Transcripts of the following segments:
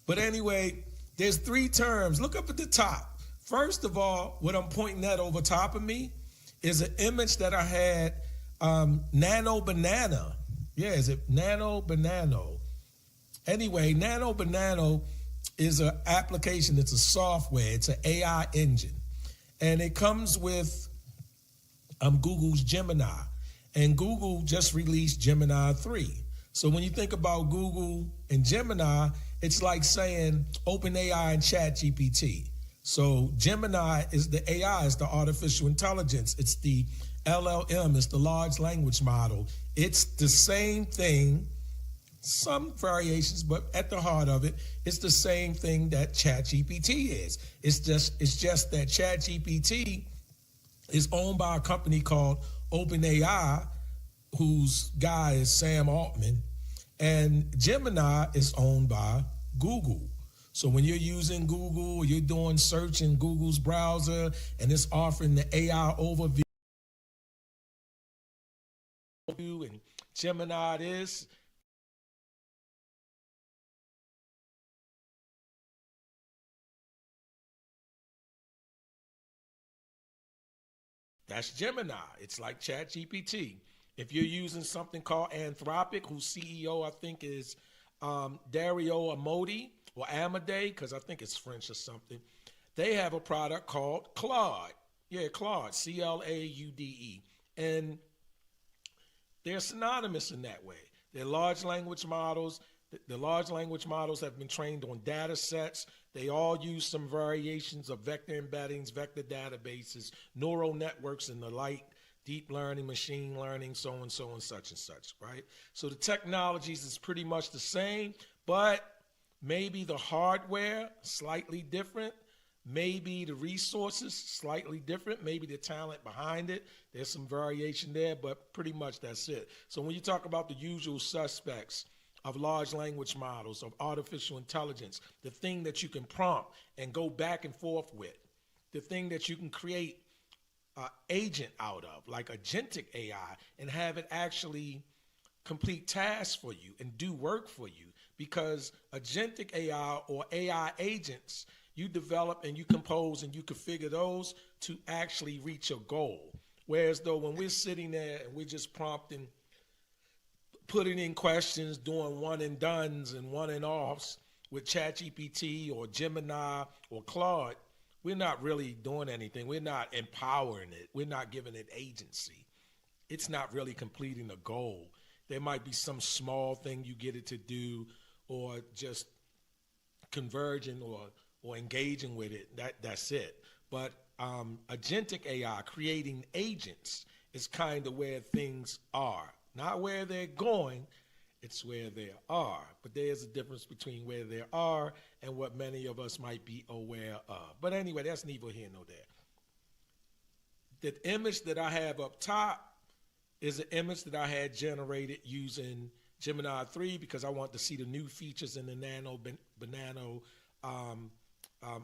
But anyway, there's three terms. Look up at the top. First of all, what I'm pointing at over top of me is an image that I had, Nano Banana. Yeah, is it Nano Banano? Anyway, Nano Banano is an application. It's a software. It's an AI engine. And it comes with Google's Gemini. And Google just released Gemini 3. So when you think about Google and Gemini, it's like saying OpenAI and ChatGPT. So Gemini is the AI, it's the artificial intelligence. It's the LLM, it's the large language model. It's the same thing, some variations, but at the heart of it, it's the same thing that ChatGPT is. It's just that ChatGPT is owned by a company called OpenAI, whose guy is Sam Altman, and Gemini is owned by Google. So when you're using Google, you're doing search in Google's browser, and it's offering the AI overview, and Gemini this. That's Gemini. It's like ChatGPT. If you're using something called Anthropic, whose CEO I think is Dario Amodi or Amade, because I think it's French or something, they have a product called Claude. Yeah, Claude, Claude. And they're synonymous in that way. They're large language models. The large language models have been trained on data sets. They all use some variations of vector embeddings, vector databases, neural networks, and the like, deep learning, machine learning, so and so and such, right? So the technologies is pretty much the same, but maybe the hardware slightly different, maybe the resources slightly different, maybe the talent behind it. There's some variation there, but pretty much that's it. So when you talk about the usual suspects of large language models, of artificial intelligence, the thing that you can prompt and go back and forth with, the thing that you can create an agent out of, like agentic AI, and have it actually complete tasks for you and do work for you. Because agentic AI or AI agents, you develop and you compose and you configure those to actually reach a goal. Whereas though when we're sitting there and we're just prompting, putting in questions, doing one and dones and one and offs with ChatGPT or Gemini or Claude, we're not really doing anything. We're not empowering it. We're not giving it agency. It's not really completing a goal. There might be some small thing you get it to do, or just converging or engaging with it. That's it. But agentic AI, creating agents, is kind of where things are. Not where they're going, it's where they are. But there's a difference between where they are and what many of us might be aware of. But anyway, that's neither here nor there. The image that I have up top is an image that I had generated using Gemini 3 because I want to see the new features in the Nano Banano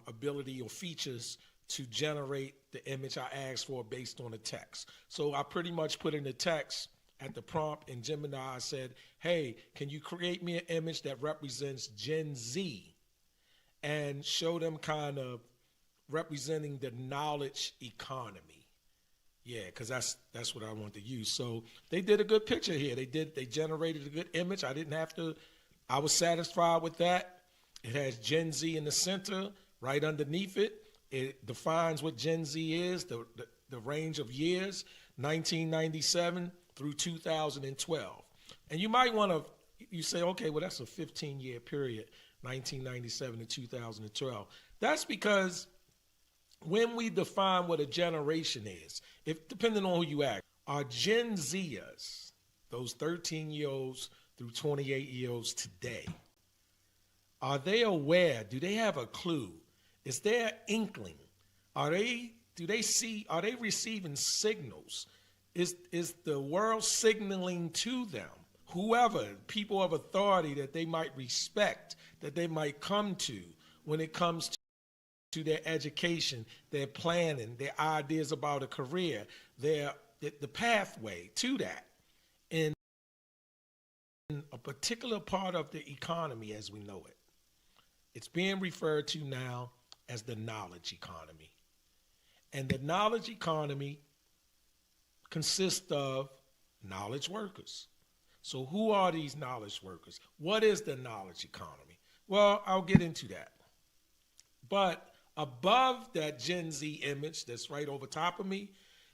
ability or features to generate the image I asked for based on the text. So I pretty much put in the text at the prompt in Gemini. I said, hey, can you create me an image that represents Gen Z and show them kind of representing the knowledge economy? Yeah, because that's what I want to use. So they did a good picture here. They generated a good image. I was satisfied with that. It has Gen Z in the center, right underneath it. It defines what Gen Z is, the range of years, 1997 through 2012. And you might want to, you say, okay, well, that's a 15-year period, 1997 to 2012. That's because when we define what a generation is, if depending on who you ask, are Gen Zers, those 13-year-olds through 28-year-olds today, are they aware? Do they have a clue? Is there inkling? Are they receiving signals? Is the world signaling to them, whoever, people of authority that they might respect, that they might come to when it comes to their education, their planning, their ideas about a career, the pathway to that in a particular part of the economy as we know it? It's being referred to now as the knowledge economy. And the knowledge economy consists of knowledge workers. So who are these knowledge workers? What is the knowledge economy? Well, I'll get into that. But above that Gen Z image that's right over top of me,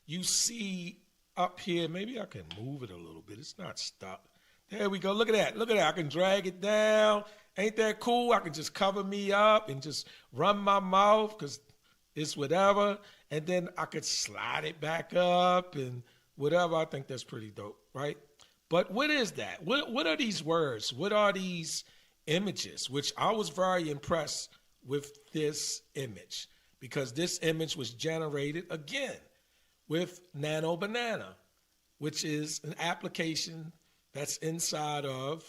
you see up here, maybe I can move it a little bit. It's not stuck. There we go. Look at that. Look at that. I can drag it down. Ain't that cool? I can just cover me up and just run my mouth because it's whatever. And then I could slide it back up and whatever. I think that's pretty dope, right? But what is that? What are these words? What are these images? Which I was very impressed with this image because this image was generated again with Nano Banana, which is an application that's inside of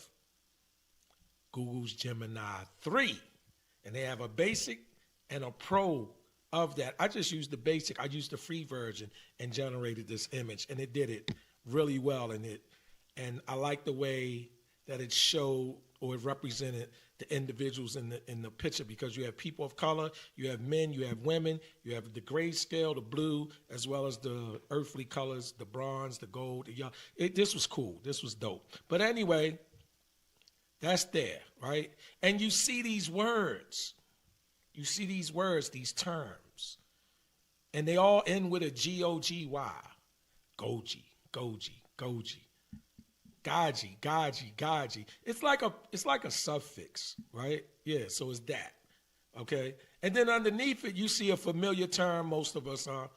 Google's Gemini 3. And they have a basic and a pro of that. I just used the basic. I used the free version and generated this image, and it did it really well. And I like the way that it showed or it represented the individuals in the picture because you have people of color, you have men, you have women, you have the grayscale, the blue, as well as the earthly colors, the bronze, the gold, the yellow. This was cool. This was dope. But anyway, that's there, right? And you see these words. You see these words, these terms. And they all end with a G-O-G-Y. Goji, Goji, Goji. Gaji, Gaji, Gaji. It's like a suffix, right? Yeah, so it's that. Okay? And then underneath it, you see a familiar term most of us are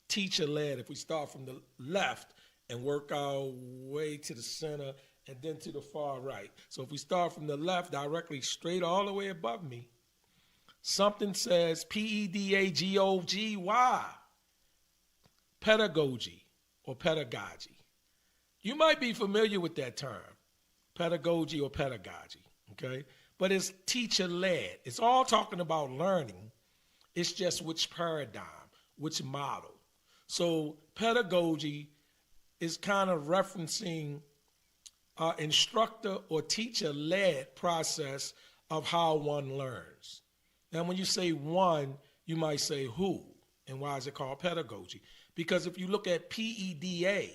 teacher-led. If we start from the left and work our way to the center and then to the far right. So if we start from the left directly straight all the way above me, something says P-E-D-A-G-O-G-Y. Pedagogy or pedagogy. You might be familiar with that term, pedagogy or pedagogy, okay? But it's teacher-led. It's all talking about learning. It's just which paradigm, which model. So pedagogy is kind of referencing instructor or teacher-led process of how one learns. Now, when you say one, you might say who, and why is it called pedagogy? Because if you look at PEDA,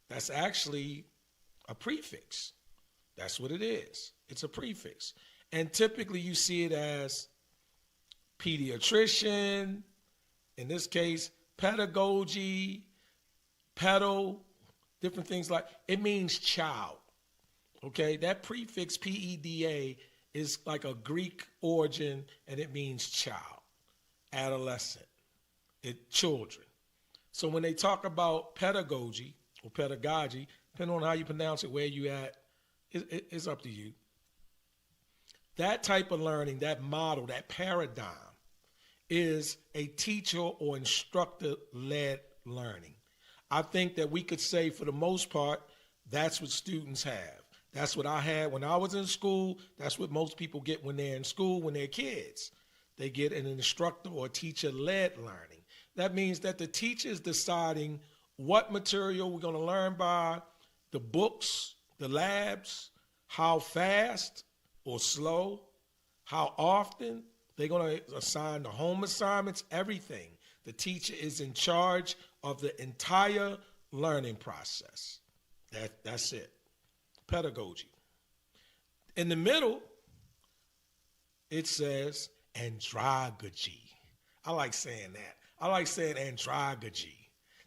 that's actually a prefix. That's what it is. It's a prefix. And typically you see it as pediatrician, in this case, pedagogy, pedal, different things like, it means child. Okay, that prefix PEDA is like a Greek origin and it means child, adolescent, children. So when they talk about pedagogy, or pedagogy, depending on how you pronounce it, where you at, it's up to you. That type of learning, that model, that paradigm is a teacher or instructor-led learning. I think that we could say for the most part, that's what students have. That's what I had when I was in school. That's what most people get when they're in school, when they're kids. They get an instructor or teacher-led learning. That means that the teacher is deciding what material we're going to learn by, the books, the labs, how fast or slow, how often. They're going to assign the home assignments, everything. The teacher is in charge of the entire learning process. That's it. Pedagogy. In the middle, it says andragogy. I like saying that. I like saying andragogy.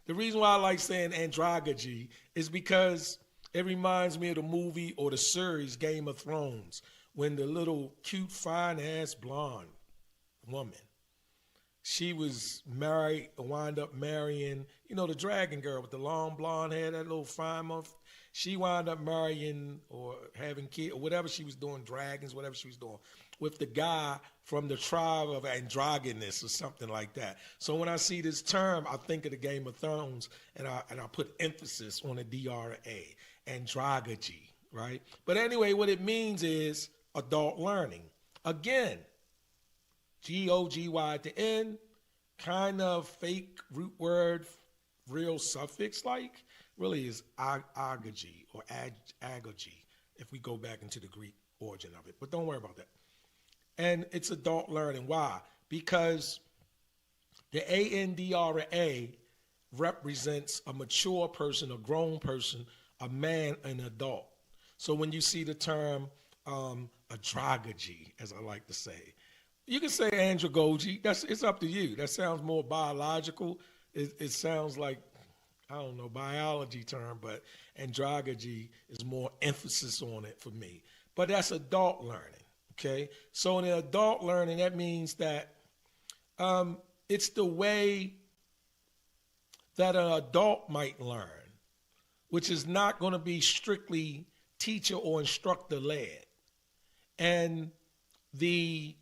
The reason why I like saying andragogy is because it reminds me of the movie or the series Game of Thrones, when the little cute, fine-ass blonde woman, she was married, wound up marrying, the dragon girl with the long blonde hair, that little fine month. She wound up marrying or having kids or whatever she was doing, dragons, whatever she was doing, with the guy from the tribe of Androgynous or something like that. So when I see this term, I think of the Game of Thrones, and I put emphasis on the D-R-A, andragogy, right? But anyway, what it means is adult learning. Again, G-O-G-Y at the end, kind of fake root word, real suffix like, really is agogy or agogy if we go back into the Greek origin of it. But don't worry about that. And it's adult learning. Why? Because the ANDRA represents a mature person, a grown person, a man, an adult. So when you see the term androgogy, as I like to say, you can say andragogy. It's up to you. That sounds more biological. It sounds like, I don't know, biology term, but androgogy is more emphasis on it for me. But that's adult learning, okay? So in adult learning, that means that it's the way that an adult might learn, which is not going to be strictly teacher or instructor led. And the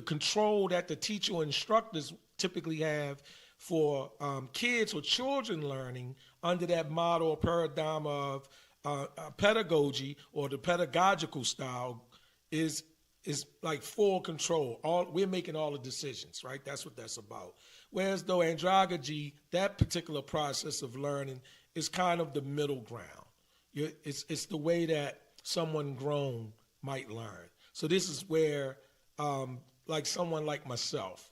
control that the teacher or instructors typically have for kids or children learning under that model or paradigm of pedagogy or the pedagogical style is like full control. We're making all the decisions, right? That's what that's about. Whereas though andragogy, that particular process of learning is kind of the middle ground. It's the way that someone grown might learn. So this is where, like someone like myself,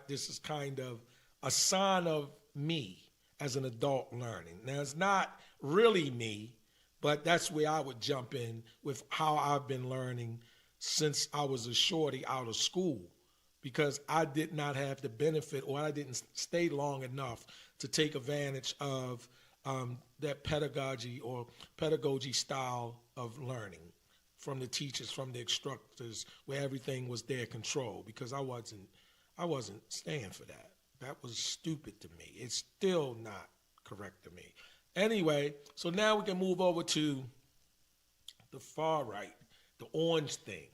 this is kind of a sign of me as an adult learning. Now, it's not really me, but that's where I would jump in with how I've been learning since I was a shorty out of school, because I did not have the benefit, or I didn't stay long enough to take advantage of that pedagogy or pedagogy style of learning from the teachers, from the instructors, where everything was their control, because I wasn't staying for that. That was stupid to me. It's still not correct to me. Anyway, so now we can move over to the far right, the orange thing,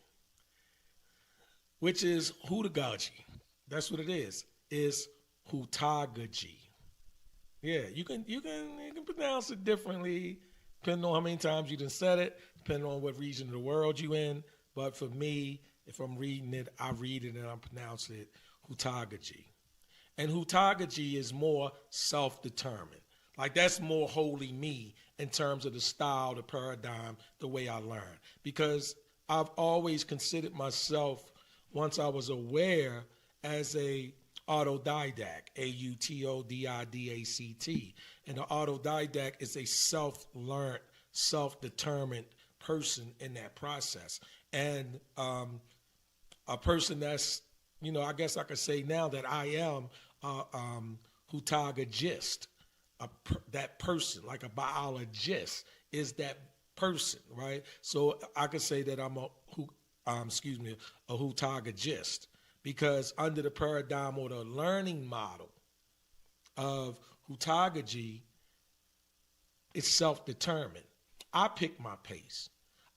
which is hudagogy. That's what it is. It's hudagogy. Yeah, you can pronounce it differently depending on how many times you done said it, depending on what region of the world you in. But for me, if I'm reading it, I read it and I'm pronouncing it hudagogy. And hudagogy is more self-determined. Like, that's more wholly me in terms of the style, the paradigm, the way I learn. Because I've always considered myself, once I was aware, as a autodidact, AUTODIDACT. And the autodidact is a self-learned, self-determined person in that process. And a person that's, I guess I could say now that I am hutagogist. That person, like a biologist, is that person, right? So I could say that I'm a hutagogist, because under the paradigm or the learning model of hutagogy, it's self-determined. I pick my pace.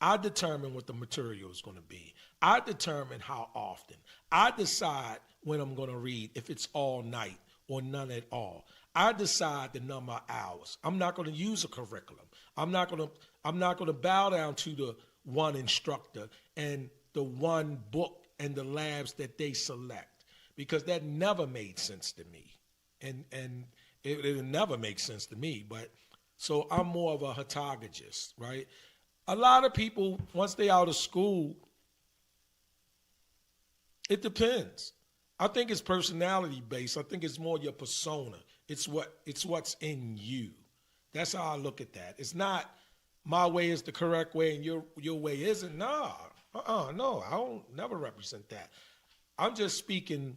I determine what the material is going to be. I determine how often. I decide when I'm going to read, if it's all night or none at all. I decide the number of hours. I'm not going to use a curriculum. I'm not going to bow down to the one instructor and the one book and the labs that they select, because that never made sense to me. And it never makes sense to me. But so I'm more of a hutagogist, right? A lot of people, once they out of school, it depends. I think it's personality based. I think it's more your persona. It's what's in you. That's how I look at that. It's not my way is the correct way and your way isn't. No, no, I don't never represent that. I'm just speaking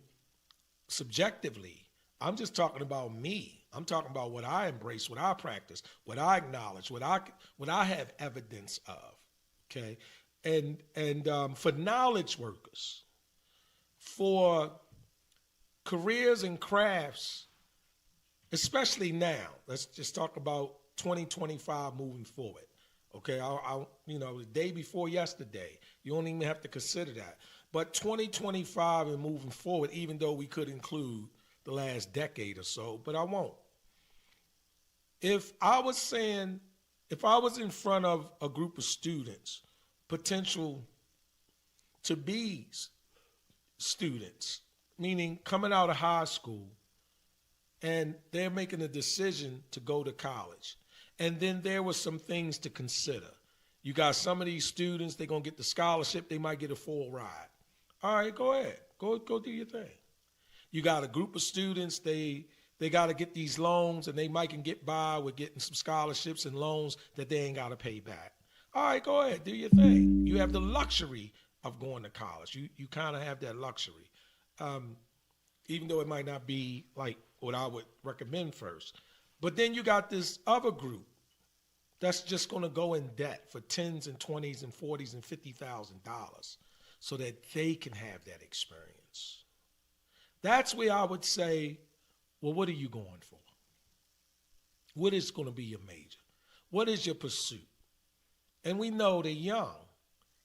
subjectively. I'm just talking about me. I'm talking about what I embrace, what I practice, what I acknowledge, what I have evidence of. Okay, and for knowledge workers, for careers and crafts, especially now, let's just talk about 2025 moving forward. Okay, the day before yesterday, you don't even have to consider that. But 2025 and moving forward, even though we could include the last decade or so, but I won't. If I was in front of a group of students, potential to be students, meaning coming out of high school, and they're making a decision to go to college. And then there were some things to consider. You got some of these students, they're going to get the scholarship, they might get a full ride. All right, go ahead. Go do your thing. You got a group of students, they got to get these loans, and they might can get by with getting some scholarships and loans that they ain't got to pay back. All right, go ahead, do your thing. You have the luxury of going to college. You kind of have that luxury, even though it might not be like what I would recommend first. But then you got this other group that's just going to go in debt for tens and twenties and forties and $50,000 so that they can have that experience. That's where I would say, well, what are you going for? What is going to be your major? What is your pursuit? And we know they're young,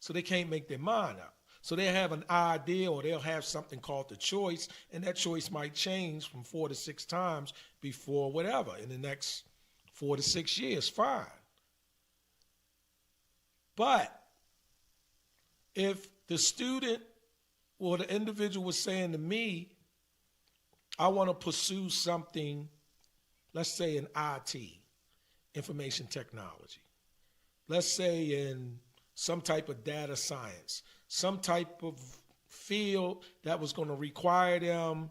so they can't make their mind up. So they have an idea, or they'll have something called the choice, and that choice might change from 4 to 6 times before whatever in the next 4 to 6 years. Fine. But if the student or the individual was saying to me, I want to pursue something, let's say in IT, information technology. Let's say in some type of data science, some type of field that was going to require them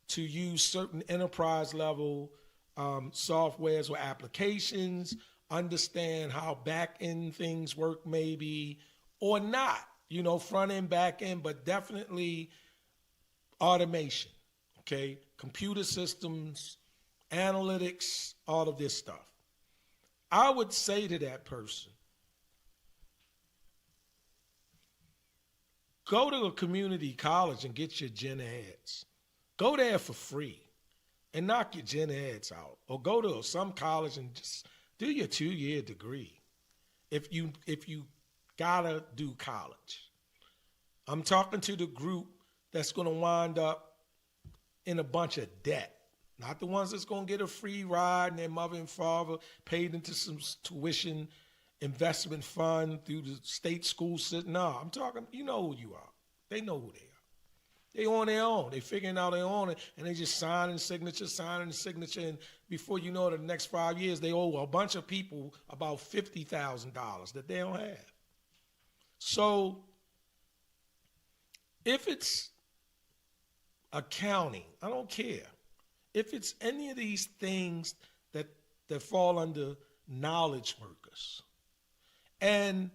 to use certain enterprise level softwares or applications, understand how back end things work maybe, or not, front end, back end, but definitely automation, okay? Computer systems, analytics, all of this stuff. I would say to that person, go to a community college and get your gen eds. Go there for free and knock your gen eds out. Or go to some college and just do your 2-year degree if you gotta do college. I'm talking to the group that's going to wind up in a bunch of debt. Not the ones that's going to get a free ride and their mother and father paid into some tuition investment fund through the state school system. No, I'm talking, you know who you are. They know who they are. They on their own. They figuring out their own, and they just signing the signature, and before you know it, in the next 5 years, they owe a bunch of people about $50,000 that they don't have. So if it's accounting, I don't care. If it's any of these things that fall under knowledge workers, and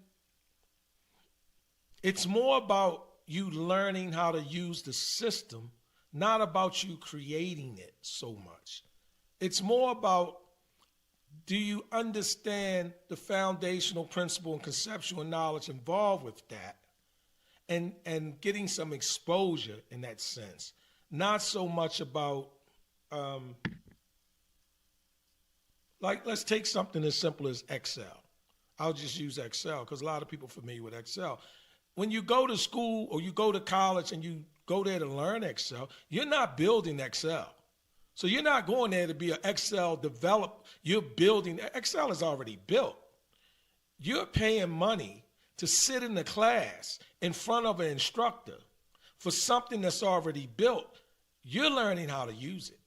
it's more about you learning how to use the system, not about you creating it so much. It's more about, do you understand the foundational principle and conceptual knowledge involved with that, and getting some exposure in that sense. Not so much about, like, let's take something as simple as Excel. I'll just use Excel because a lot of people are familiar with Excel. When you go to school or you go to college and you go there to learn Excel, you're not building Excel. So you're not going there to be an Excel developer. You're building, Excel is already built. You're paying money to sit in the class in front of an instructor for something that's already built. You're learning how to use it.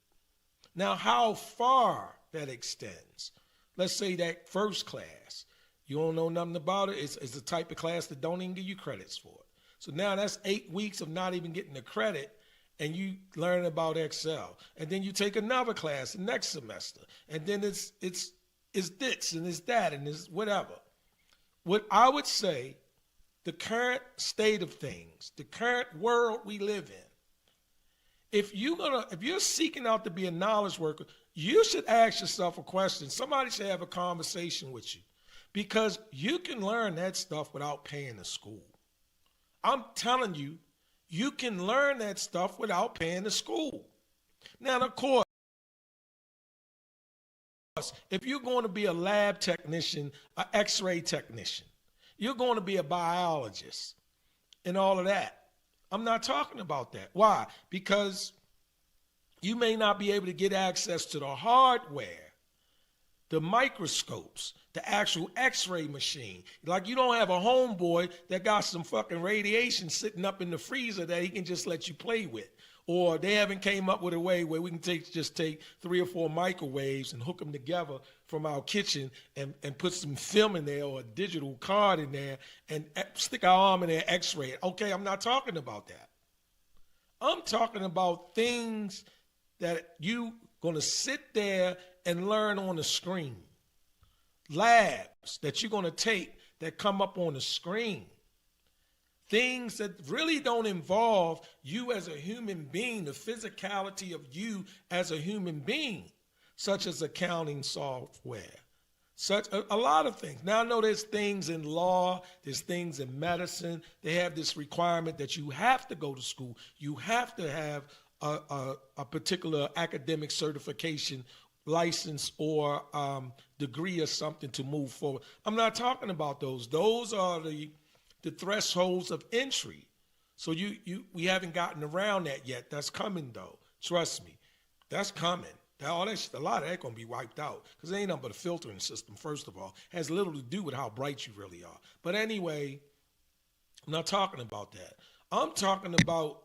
Now, how far that extends, let's say that first class, you don't know nothing about it. It's the type of class that don't even give you credits for it. So now that's 8 weeks of not even getting the credit, and you learn about Excel. And then you take another class the next semester, and then it's this and it's that and it's whatever. What I would say, the current state of things, the current world we live in, if you're seeking out to be a knowledge worker, you should ask yourself a question. Somebody should have a conversation with you, because you can learn that stuff without paying the school. I'm telling you, you can learn that stuff without paying the school. Now, of course, if you're going to be a lab technician, an x-ray technician, you're going to be a biologist and all of that. I'm not talking about that. Why? Because you may not be able to get access to the hardware, the microscopes, the actual x-ray machine. Like, you don't have a homeboy that got some fucking radiation sitting up in the freezer that he can just let you play with. Or they haven't came up with a way where we can just take 3 or 4 microwaves and hook them together from our kitchen and put some film in there or a digital card in there and stick our arm in there, x-ray it. Okay, I'm not talking about that. I'm talking about things that you going to sit there and learn on the screen. Labs that you're going to take that come up on the screen. Things that really don't involve you as a human being, the physicality of you as a human being, such as accounting software, such a lot of things. Now I know there's things in law, there's things in medicine. They have this requirement that you have to go to school. You have to have a particular academic certification, license, or degree or something to move forward. I'm not talking about those. Those are the thresholds of entry. So we haven't gotten around that yet. That's coming though. Trust me, that's coming. A lot of that gonna be wiped out because it ain't nothing but a filtering system. First of all, it has little to do with how bright you really are. But anyway, I'm not talking about that. I'm talking about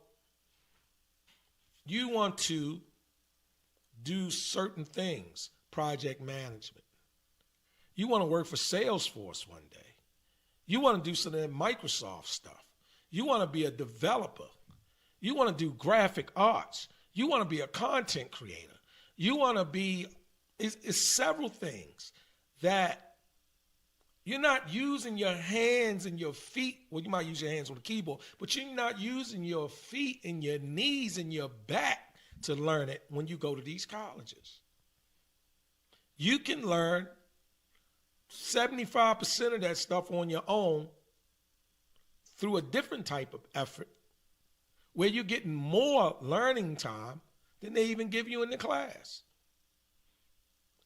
you want to do certain things, project management. You want to work for Salesforce one day. You want to do some of that Microsoft stuff. You want to be a developer. You want to do graphic arts. You want to be a content creator. You want to be, it's several things that you're not using your hands and your feet. Well, you might use your hands on the keyboard, but you're not using your feet and your knees and your back to learn it when you go to these colleges. You can learn 75% of that stuff on your own through a different type of effort where you're getting more learning time than they even give you in the class.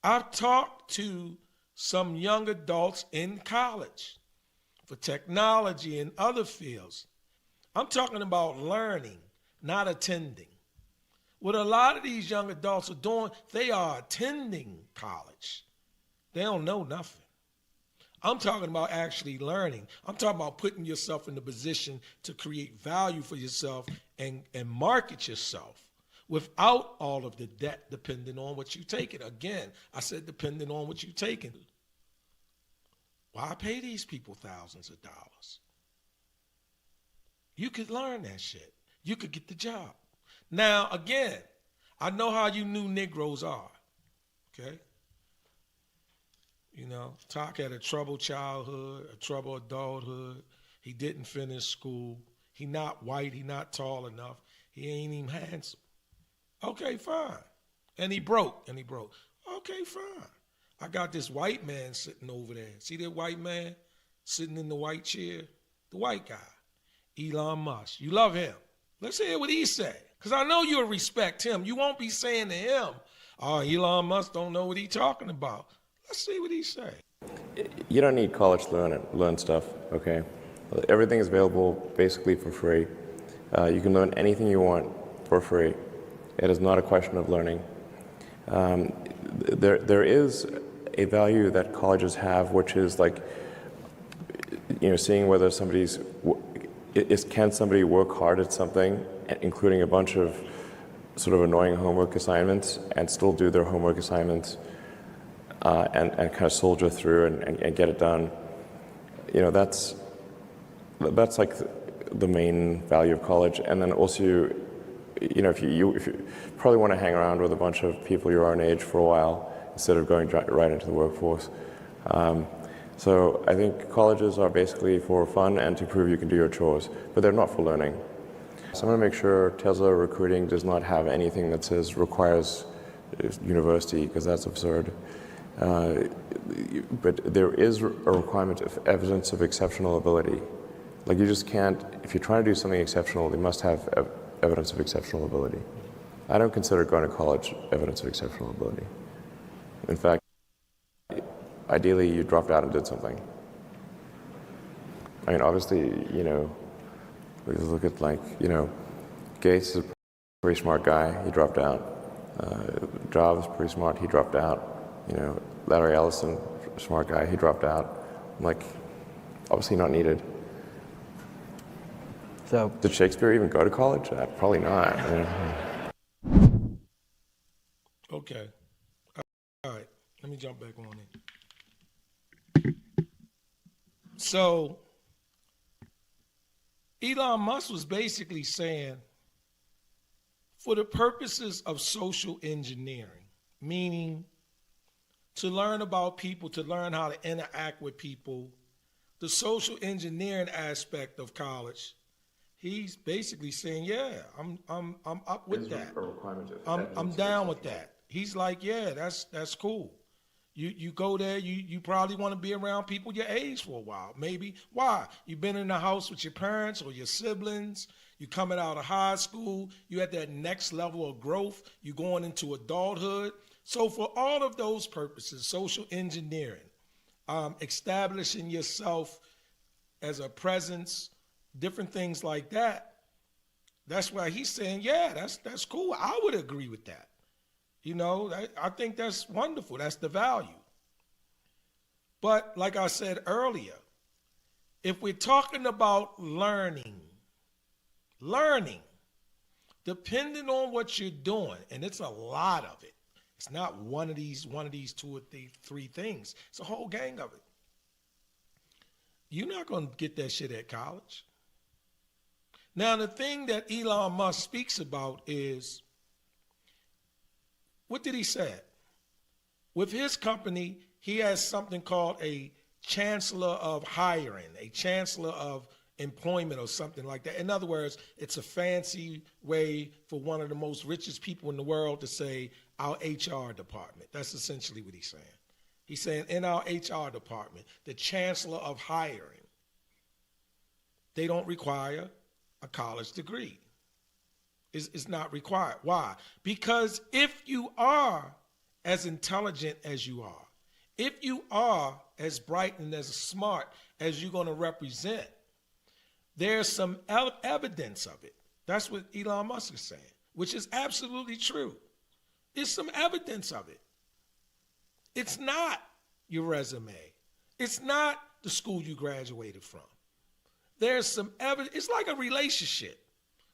I've talked to some young adults in college for technology and other fields. I'm talking about learning, not attending. What a lot of these young adults are doing, they are attending college. They don't know nothing. I'm talking about actually learning. I'm talking about putting yourself in the position to create value for yourself and market yourself without all of the debt depending on what you take it. Again, I said depending on what you take it. Why pay these people thousands of dollars? You could learn that shit. You could get the job. Now, again, I know how you new Negroes are, okay? You know, Talk had a troubled childhood, a troubled adulthood. He didn't finish school. He not white. He not tall enough. He ain't even handsome. Okay, fine. And he broke. Okay, fine. I got this white man sitting over there. See that white man sitting in the white chair? The white guy, Elon Musk. You love him. Let's hear what he say. Because I know you'll respect him. You won't be saying to him, oh, Elon Musk don't know what he's talking about. Let's see what he say. You don't need college to learn stuff, okay? Everything is available basically for free. You can learn anything you want for free. It is not a question of learning. There is a value that colleges have, which is like, you know, seeing whether can somebody work hard at something, including a bunch of sort of annoying homework assignments, and still do their homework assignments and kind of soldier through and get it done. You know, that's like the main value of college. And then also, you know, if you probably want to hang around with a bunch of people your own age for a while instead of going right into the workforce. So I think colleges are basically for fun and to prove you can do your chores, but they're not for learning. So I'm going to make sure Tesla recruiting does not have anything that says requires university, because that's absurd. But there is a requirement of evidence of exceptional ability. Like, you just can't, if you're trying to do something exceptional, they must have evidence of exceptional ability. I don't consider going to college evidence of exceptional ability. In fact, ideally you dropped out and did something. I mean, obviously, you know, we just look at, like, you know, Gates is a pretty smart guy, he dropped out. Jobs, pretty smart, he dropped out. You know, Larry Ellison, smart guy, he dropped out. I'm like, obviously not needed. So, did Shakespeare even go to college? Probably not. Okay. All right. Let me jump back on it. So, Elon Musk was basically saying For the purposes of social engineering, meaning to learn about people, to learn how to interact with people, the social engineering aspect of college, he's basically saying, yeah, I'm up with that. I'm down with that. He's like, yeah, that's cool. You go there, you probably want to be around people your age for a while. Maybe. Why? You've been in the house with your parents or your siblings. You coming out of high school. You at that next level of growth. You going into adulthood. So for all of those purposes, social engineering, establishing yourself as a presence, different things like that. That's why he's saying, yeah, that's cool. I would agree with that. You know, I think that's wonderful. That's the value. But like I said earlier, if we're talking about learning, depending on what you're doing, and it's a lot of it. It's not one of these two or three things. It's a whole gang of it. You're not going to get that shit at college. Now, the thing that Elon Musk speaks about is, what did he say? With his company, he has something called a chancellor of hiring, a chancellor of employment or something like that. In other words, it's a fancy way for one of the most richest people in the world to say our HR department. That's essentially what he's saying. He's saying in our HR department, the chancellor of hiring, they don't require a college degree. It's not required. Why? Because if you are as intelligent as you are, if you are as bright and as smart as you're going to represent, there's some evidence of it. That's what Elon Musk is saying, which is absolutely true. There's some evidence of it. It's not your resume. It's not the school you graduated from. There's some evidence. It's like a relationship,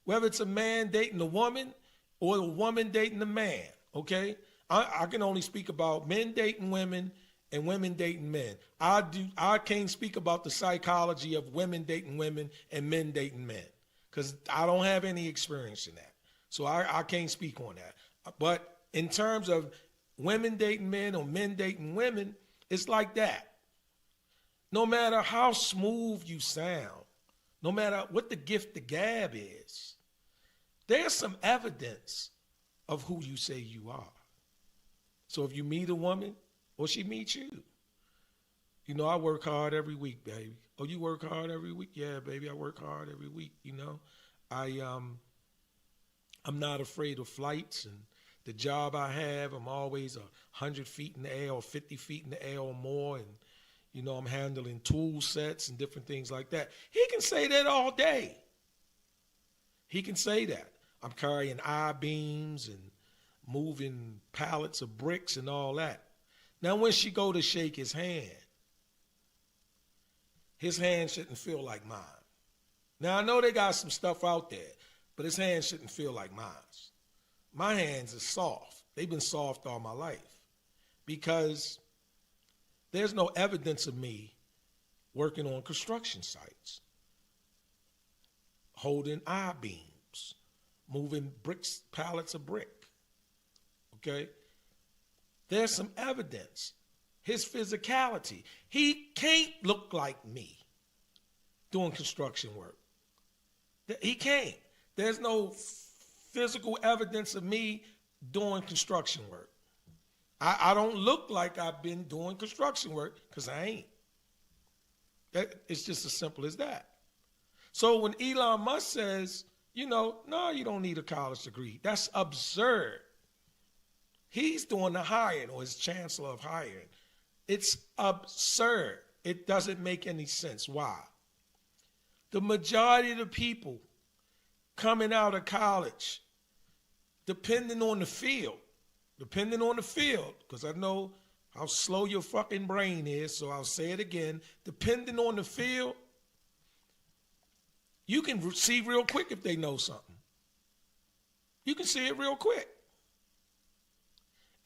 whether it's a man dating a woman or a woman dating a man, okay? I can only speak about men dating women and women dating men. I can't speak about the psychology of women dating women and men dating men because I don't have any experience in that. So I can't speak on that. But in terms of women dating men or men dating women, it's like that. No matter how smooth you sound, no matter what the gift the gab is, there's some evidence of who you say you are. So if you meet a woman or she meets you, you know, I work hard every week, baby. Oh, you work hard every week? Yeah, baby, I work hard every week, you know. I'm not afraid of flights, and the job I have, I'm always 100 feet in the air or 50 feet in the air or more, and you know, I'm handling tool sets and different things like that. He can say that all day. He can say that. I'm carrying I-beams and moving pallets of bricks and all that. Now, when she go to shake his hand shouldn't feel like mine. Now, I know they got some stuff out there, but his hand shouldn't feel like mine. My hands are soft. They've been soft all my life because there's no evidence of me working on construction sites, holding I-beams, moving bricks, pallets of brick, okay? There's some evidence. His physicality. He can't look like me doing construction work. He can't. There's no physical evidence of me doing construction work. I don't look like I've been doing construction work because I ain't. It's just as simple as that. So when Elon Musk says, you know, no, you don't need a college degree, that's absurd. He's doing the hiring, or his chancellor of hiring. It's absurd. It doesn't make any sense. Why? The majority of the people coming out of college, depending on the field, because I know how slow your fucking brain is, so I'll say it again. Depending on the field, you can see real quick if they know something. You can see it real quick.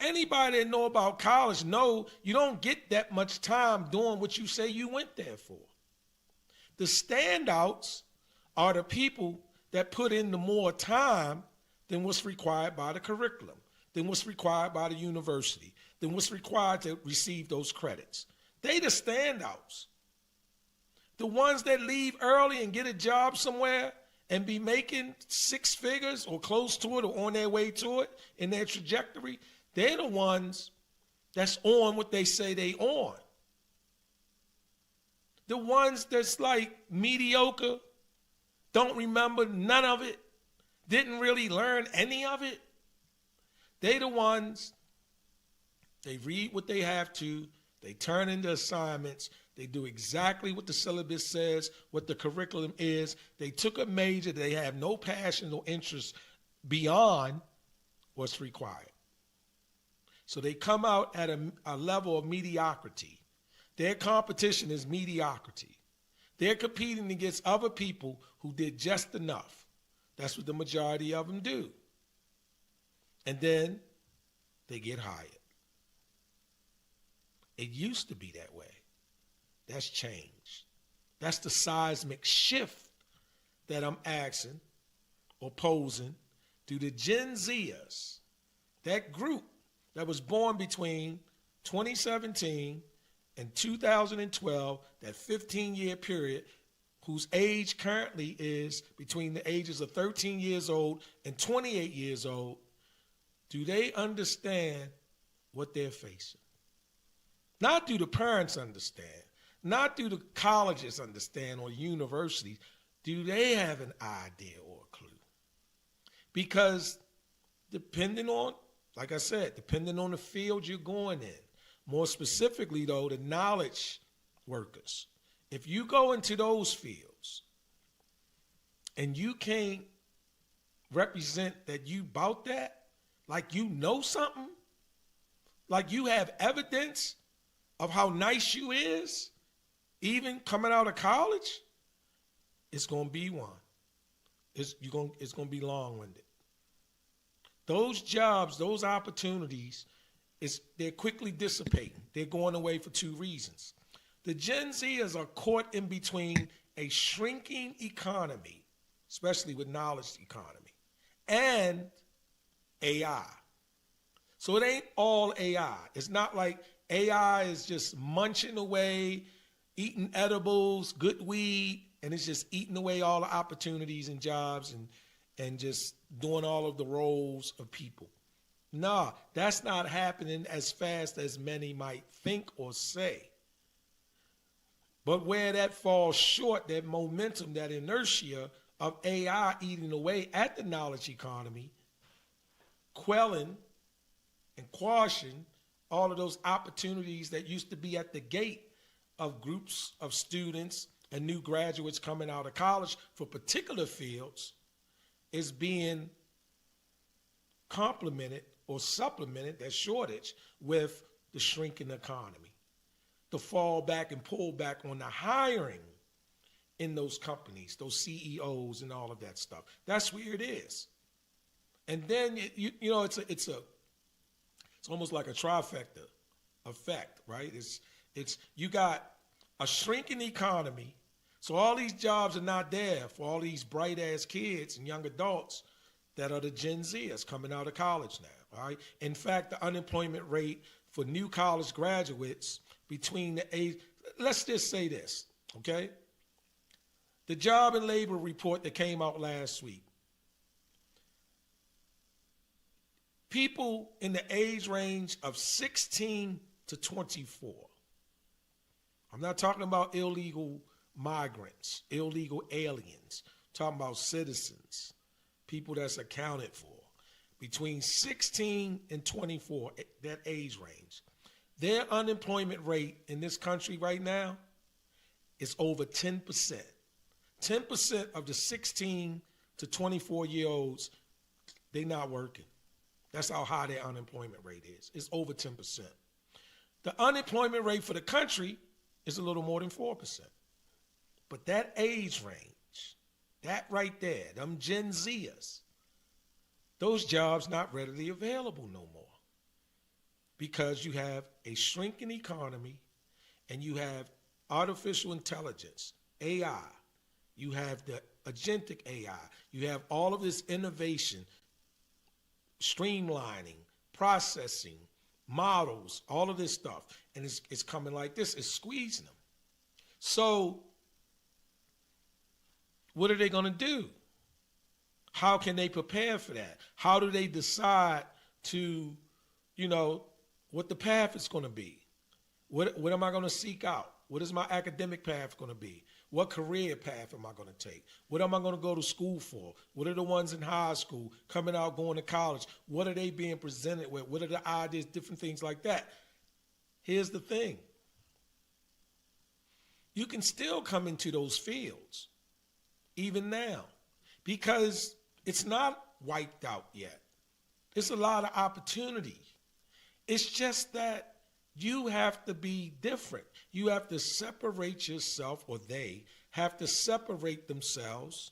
Anybody that know about college know you don't get that much time doing what you say you went there for. The standouts are the people that put in the more time than what's required by the curriculum, than what's required by the university, than what's required to receive those credits. They the standouts. The ones that leave early and get a job somewhere and be making six figures or close to it or on their way to it in their trajectory, they're the ones that's on what they say they on. The ones that's like mediocre, don't remember none of it, didn't really learn any of it, they the ones, they read what they have to, they turn into assignments, they do exactly what the syllabus says, what the curriculum is. They took a major, they have no passion or interest beyond what's required. So they come out at a level of mediocrity. Their competition is mediocrity. They're competing against other people who did just enough. That's what the majority of them do. And then they get hired. It used to be that way. That's changed. That's the seismic shift that I'm asking or posing to the Gen Zers, that group that was born between 2017 and 2012, that 15-year period, whose age currently is between the ages of 13 years old and 28 years old. Do they understand what they're facing? Not do the parents understand, not do the colleges understand or universities. Do they have an idea or a clue? Because depending on, like I said, depending on the field you're going in, more specifically though, the knowledge workers, if you go into those fields and you can't represent that you about that, like you know something, like you have evidence of how nice you is, even coming out of college, it's going to be one. It's going to be long-winded. Those jobs, those opportunities, they're quickly dissipating. They're going away for two reasons. The Gen Zers are caught in between a shrinking economy, especially with knowledge economy, and AI. So it ain't all AI. It's not like AI is just munching away, eating edibles, good weed, and it's just eating away all the opportunities and jobs and just doing all of the roles of people. Nah, that's not happening as fast as many might think or say. But where that falls short, that momentum, that inertia of AI eating away at the knowledge economy, quelling and quashing all of those opportunities that used to be at the gate of groups of students and new graduates coming out of college for particular fields, is being complemented or supplemented, that shortage, with the shrinking economy. The fall back and pull back on the hiring in those companies, those CEOs and all of that stuff. That's where it is. And then, you know, it's almost like a trifecta effect, right? It's you got a shrinking economy, so all these jobs are not there for all these bright-ass kids and young adults that are the Gen Zers coming out of college now, all right? In fact, the unemployment rate for new college graduates between the age, let's just say this, okay? The job and labor report that came out last week, people in the age range of 16 to 24. I'm not talking about illegal migrants, illegal aliens. I'm talking about citizens, people that's accounted for. Between 16 and 24, that age range. Their unemployment rate in this country right now is over 10%. 10% of the 16 to 24-year-olds, they're not working. That's how high their unemployment rate is. It's over 10%. The unemployment rate for the country is a little more than 4%. But that age range, that right there, them Gen Zers, those jobs not readily available no more. Because you have a shrinking economy and you have artificial intelligence, AI. You have the agentic AI. You have all of this innovation streamlining, processing, models, all of this stuff. And it's coming like this. It's squeezing them. So what are they going to do? How can they prepare for that? How do they decide to, what the path is going to be? What am I going to seek out? What is my academic path going to be? What career path am I going to take? What am I going to go to school for? What are the ones in high school coming out, going to college? What are they being presented with? What are the ideas, different things like that? Here's the thing. You can still come into those fields, even now, because it's not wiped out yet. There's a lot of opportunity. It's just that you have to be different. You have to separate yourself, or they have to separate themselves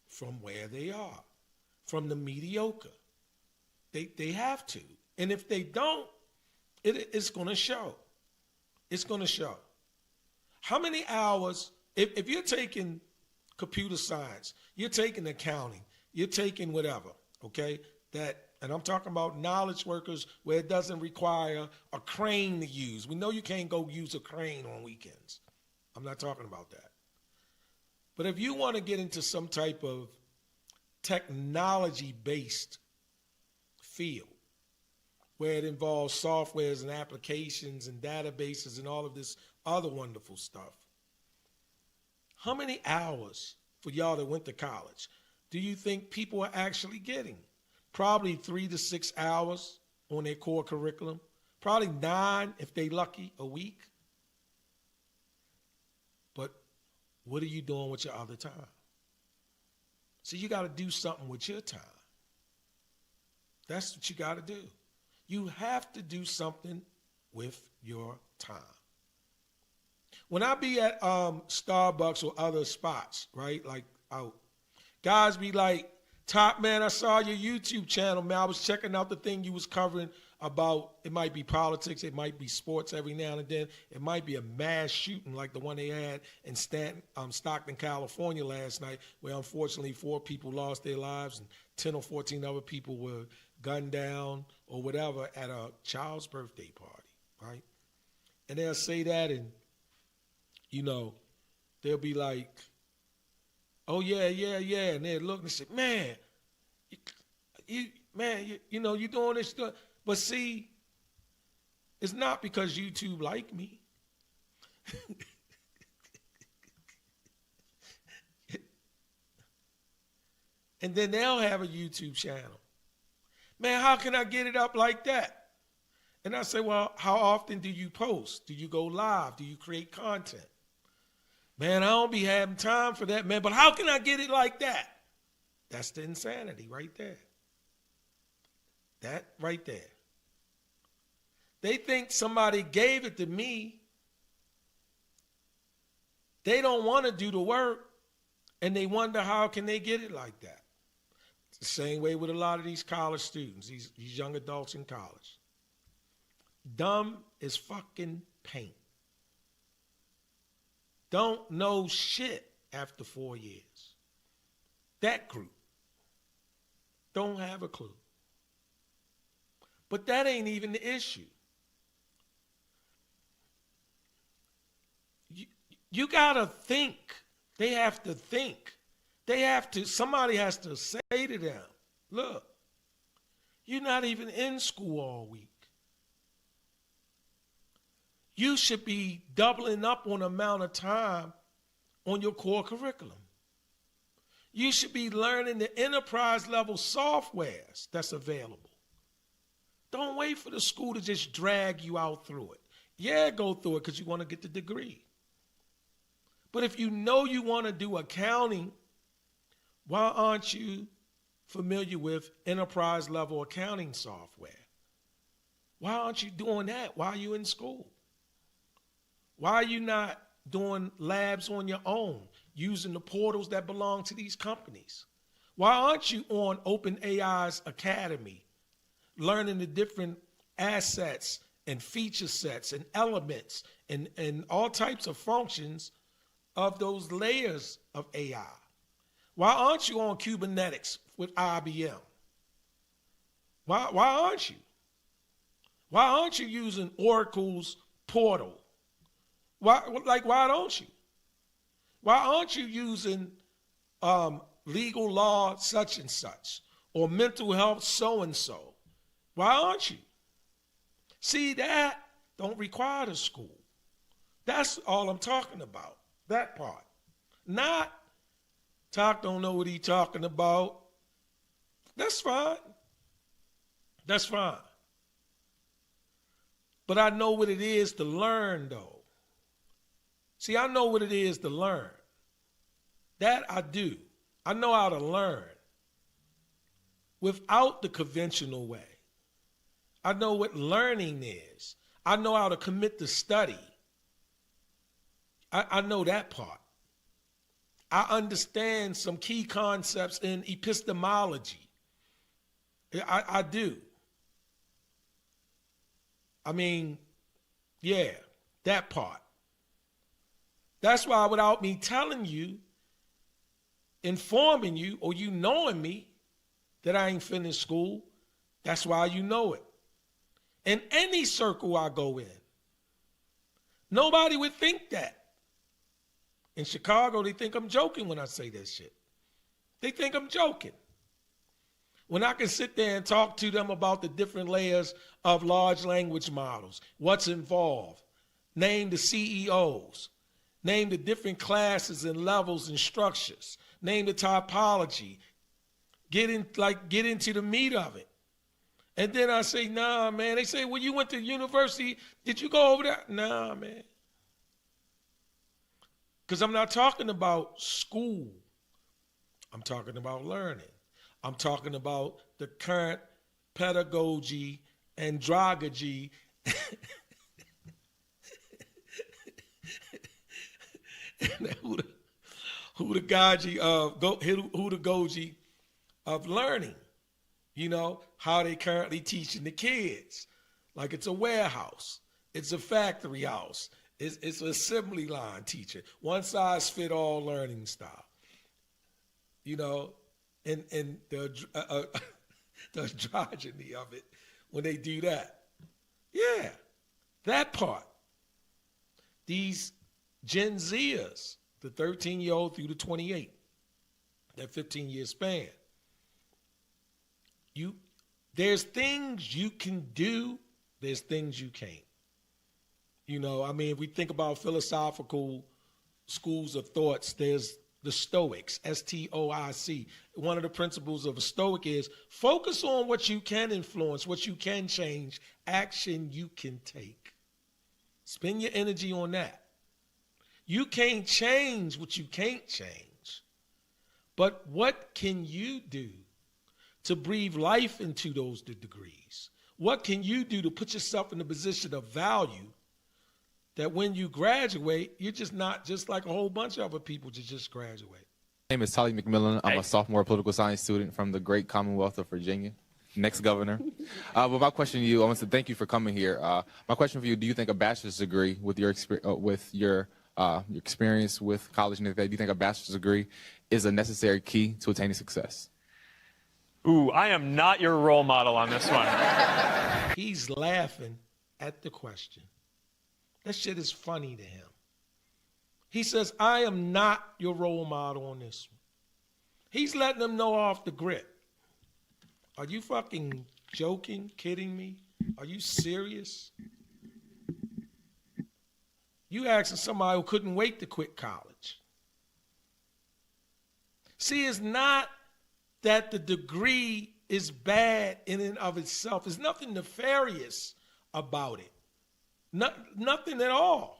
from where they are, from the mediocre. They have to. And if they don't, it's going to show. It's going to show. How many hours, if you're taking computer science, you're taking accounting, you're taking whatever, okay, and I'm talking about knowledge workers where it doesn't require a crane to use. We know you can't go use a crane on weekends. I'm not talking about that. But if you want to get into some type of technology-based field where it involves softwares and applications and databases and all of this other wonderful stuff, how many hours for y'all that went to college do you think people are actually getting? Probably 3 to 6 hours on their core curriculum. Probably 9, if they lucky, a week. But what are you doing with your other time? So you got to do something with your time. That's what you got to do. You have to do something with your time. When I be at Starbucks or other spots, right, like out, guys be like, Top man, I saw your YouTube channel, man. I was checking out the thing you was covering about, it might be politics, it might be sports every now and then. It might be a mass shooting like the one they had in Stockton, California last night, where unfortunately 4 people lost their lives and 10 or 14 other people were gunned down or whatever at a child's birthday party, right? And they'll say that and, they'll be like, oh, yeah. And they'll look and say, man, you're doing this stuff. But see, it's not because YouTube like me. And then they'll have a YouTube channel. Man, how can I get it up like that? And I say, well, how often do you post? Do you go live? Do you create content? Man, I don't be having time for that, man. But how can I get it like that? That's the insanity right there. That right there. They think somebody gave it to me. They don't want to do the work, and they wonder how can they get it like that. It's the same way with a lot of these college students, these young adults in college. Dumb as fucking paint. Don't know shit after 4 years. That group don't have a clue. But that ain't even the issue. You gotta think. They have to think. Somebody has to say to them, look, you're not even in school all week. You should be doubling up on the amount of time on your core curriculum. You should be learning the enterprise level softwares that's available. Don't wait for the school to just drag you out through it. Yeah, go through it because you want to get the degree. But if you know you want to do accounting, why aren't you familiar with enterprise level accounting software? Why aren't you doing that? Why are you in school? Why are you not doing labs on your own, using the portals that belong to these companies? Why aren't you on OpenAI's Academy, learning the different assets and feature sets and elements and all types of functions of those layers of AI? Why aren't you on Kubernetes with IBM? Why aren't you? Why aren't you using Oracle's portal? Why don't you? Why aren't you using legal law such and such or mental health so and so? Why aren't you? See, that don't require the school. That's all I'm talking about. That part. Not Talk don't know what he talking about. That's fine. That's fine. But I know what it is to learn, though. See, I know what it is to learn. That I do. I know how to learn without the conventional way. I know what learning is. I know how to commit to study. I know that part. I understand some key concepts in epistemology. I do. I mean, yeah, that part. That's why without me telling you, informing you, or you knowing me that I ain't finished school, that's why you know it. In any circle I go in, nobody would think that. In Chicago, they think I'm joking when I say that shit. They think I'm joking. When I can sit there and talk to them about the different layers of large language models, what's involved, name the CEOs, name the different classes and levels and structures, name the topology, get into the meat of it. And then I say, nah, man. They say, well, you went to university. Did you go over there? Nah, man. Because I'm not talking about school. I'm talking about learning. I'm talking about the current pedagogy, andragogy, and hudagogy of learning. You know, how they currently teaching the kids. Like it's a warehouse. It's a factory house. It's an assembly line teacher. One size fit all learning style. You know, and the androgyny of it when they do that. Yeah, that part. These Gen Zers, the 13-year-old through the 28, that 15-year span. There's things you can do, there's things you can't. You know, I mean, if we think about philosophical schools of thoughts, there's the Stoics, S-T-O-I-C. One of the principles of a Stoic is focus on what you can influence, what you can change, action you can take. Spend your energy on that. You can't change what you can't change. But what can you do to breathe life into those degrees? What can you do to put yourself in a position of value that when you graduate, you're just not just like a whole bunch of other people to just graduate? My name is Tolly McMillan. I'm a sophomore political science student from the great Commonwealth of Virginia, next governor. But my question to you, I want to thank you for coming here. My question for you, do you think a bachelor's degree with your experience with college and everything, do you think a bachelor's degree is a necessary key to attaining success? Ooh, I am not your role model on this one. He's laughing at the question. That shit is funny to him. He says, I am not your role model on this one. He's letting them know off the grip. Are you fucking joking, kidding me? Are you serious? You asking somebody who couldn't wait to quit college. See, it's not that the degree is bad in and of itself. There's nothing nefarious about it. Nothing at all.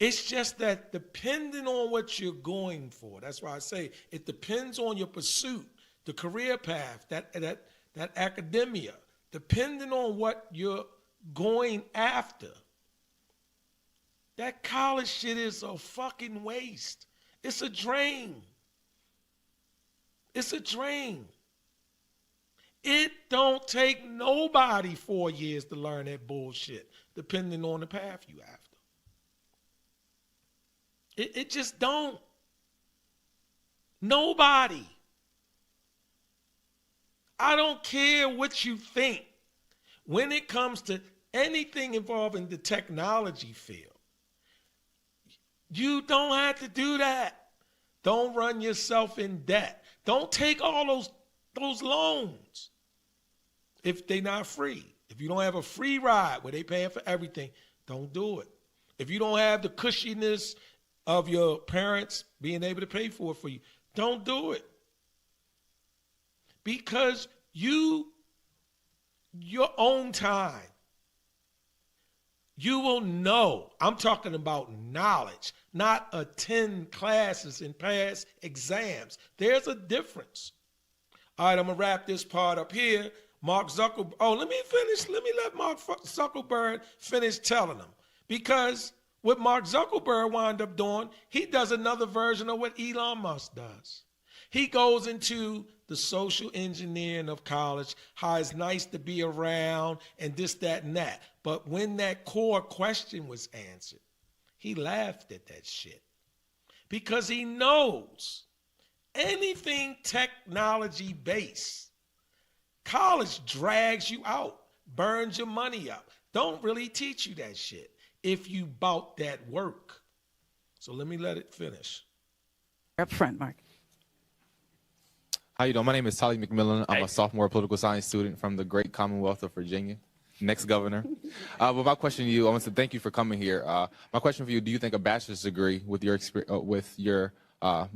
It's just that depending on what you're going for, that's why I say it depends on your pursuit, the career path, that academia, depending on what you're going after. That college shit is a fucking waste. It's a drain. It's a drain. It don't take nobody 4 years to learn that bullshit, depending on the path you after. It just don't. Nobody. I don't care what you think. When it comes to anything involving the technology field, you don't have to do that. Don't run yourself in debt. Don't take all those loans if they're not free. If you don't have a free ride where they paying for everything, don't do it. If you don't have the cushiness of your parents being able to pay for it for you, don't do it. Because your own time, you will know. I'm talking about knowledge, not attend classes and pass exams. There's a difference. All right, I'm going to wrap this part up here. Mark Zuckerberg. Oh, let me finish. Let me let Mark Zuckerberg finish telling them. Because what Mark Zuckerberg wound up doing, he does another version of what Elon Musk does. He goes into the social engineering of college, how it's nice to be around and this, that, and that. But when that core question was answered, he laughed at that shit. Because he knows anything technology-based, college drags you out, burns your money up. Don't really teach you that shit if you bout that work. So let me let it finish. Up front, Mark. How you doing? My name is Tolly McMillan. I'm a sophomore political science student from the great Commonwealth of Virginia, next governor. But my question to you, I want to thank you for coming here. My question for you, do you think a bachelor's degree with your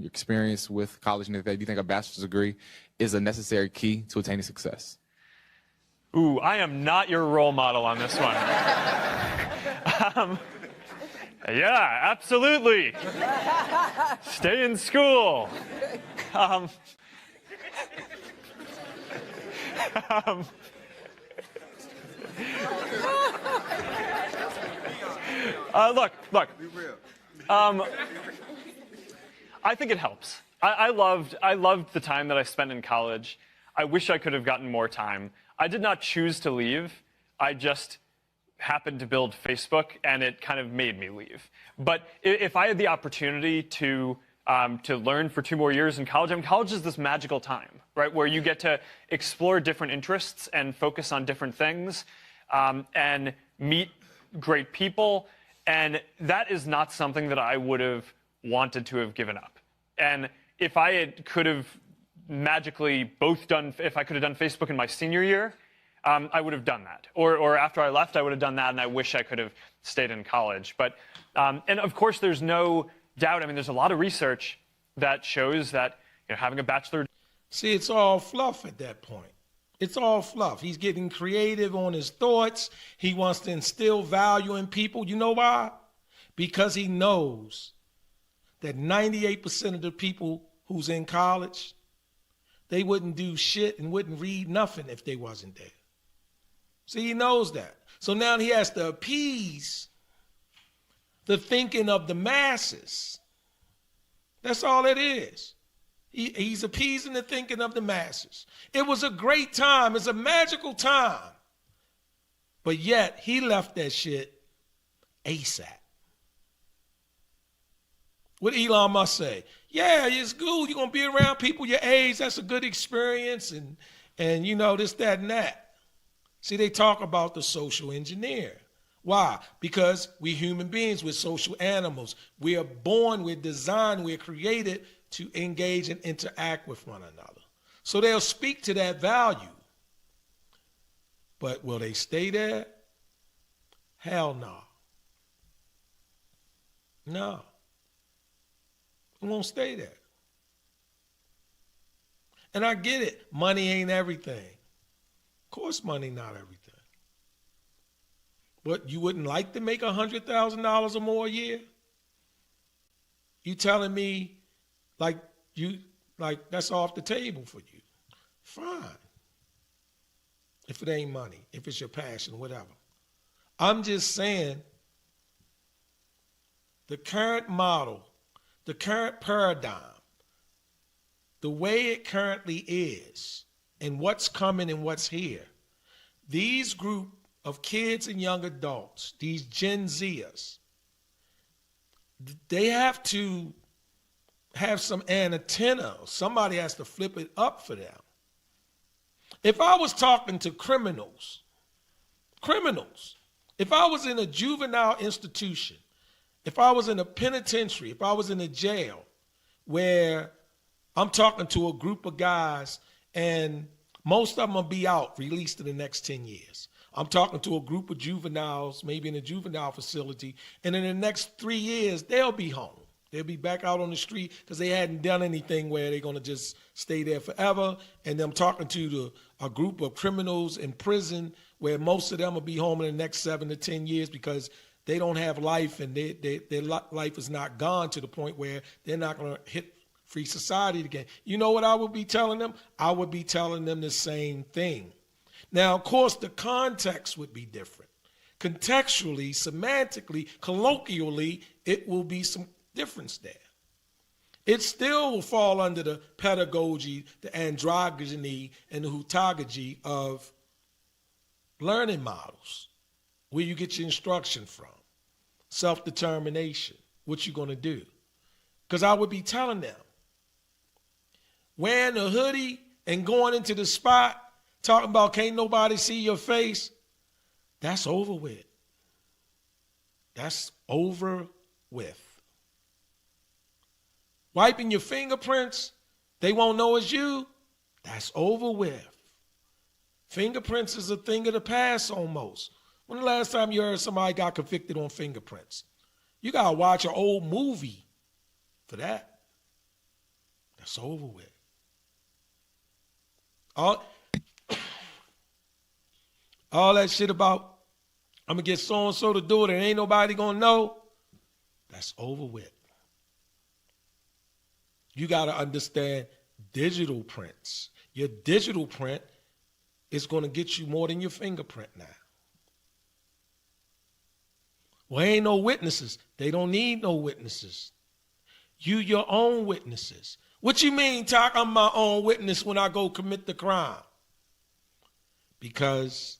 experience with college and everything, do you think a bachelor's degree is a necessary key to attaining success? Ooh, I am not your role model on this one. Yeah, absolutely. Stay in school. Look. I think it helps. I loved the time that I spent in college. I wish I could have gotten more time. I did not choose to leave. I just happened to build Facebook, and it kind of made me leave. But if I had the opportunity to learn for 2 more years in college, I mean, college is this magical time, right, where you get to explore different interests and focus on different things and meet great people. And that is not something that I would have wanted to have given up. And if I could have magically if I could have done Facebook in my senior year, I would have done that. Or after I left, I would have done that, and I wish I could have stayed in college. But, and of course, there's no doubt. I mean, there's a lot of research that shows that having a bachelor. See, it's all fluff at that point. It's all fluff. He's getting creative on his thoughts. He wants to instill value in people. You know why? Because he knows that 98% of the people who's in college, they wouldn't do shit and wouldn't read nothing if they wasn't there. See, he knows that. So now he has to appease the thinking of the masses. That's all it is. He's appeasing the thinking of the masses. It was a great time. It's a magical time. But yet, he left that shit ASAP. What Elon Musk say? Yeah, it's cool. You're going to be around people your age. That's a good experience. And this, that, and that. See, they talk about the social engineer. Why? Because we human beings, we're social animals. We are born, we're designed, we're created to engage and interact with one another. So they'll speak to that value. But will they stay there? Hell no. No. It won't stay there. And I get it. Money ain't everything. Of course money not everything. But you wouldn't like to make $100,000 or more a year? You telling me like that's off the table for you? Fine. If it ain't money, if it's your passion, whatever. I'm just saying the current model, the current paradigm, the way it currently is, and what's coming and what's here, these group of kids and young adults, these Gen Zers, they have to have some antenna. Somebody has to flip it up for them. If I was talking to criminals, if I was in a juvenile institution, if I was in a penitentiary, if I was in a jail where I'm talking to a group of guys and most of them will be out, released in the next 10 years. I'm talking to a group of juveniles, maybe in a juvenile facility, and in the next 3 years, they'll be home. They'll be back out on the street because they hadn't done anything where they're going to just stay there forever. And I'm talking to a group of criminals in prison where most of them will be home in the next 7 to 10 years because they don't have life and their life is not gone to the point where they're not going to hit free society again. You know what I would be telling them? I would be telling them the same thing. Now, of course, the context would be different. Contextually, semantically, colloquially, it will be some difference there. It still will fall under the pedagogy, the androgyny, and the heutagogy of learning models, where you get your instruction from, self-determination, what you're going to do. Because I would be telling them, wearing a hoodie and going into the spot, talking about can't nobody see your face, that's over with. That's over with. Wiping your fingerprints, they won't know it's you, that's over with. Fingerprints is a thing of the past almost. When the last time you heard somebody got convicted on fingerprints? You got to watch an old movie for that. That's over with. All that shit about, I'm going to get so-and-so to do it and ain't nobody going to know, that's over with. You got to understand digital prints. Your digital print is going to get you more than your fingerprint now. Well, ain't no witnesses. They don't need no witnesses. You your own witnesses. What you mean, Talk, I'm my own witness when I go commit the crime? Because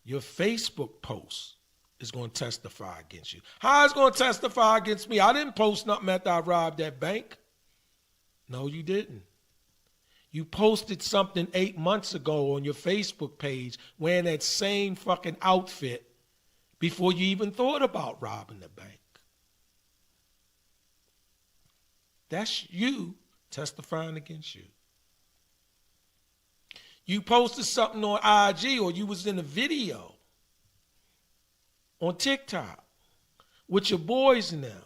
your Facebook post is going to testify against you. How is it going to testify against me? I didn't post nothing after I robbed that bank. No, you didn't. You posted something 8 months ago on your Facebook page wearing that same fucking outfit before you even thought about robbing the bank. That's you testifying against you. You posted something on IG or you was in a video on TikTok with your boys in them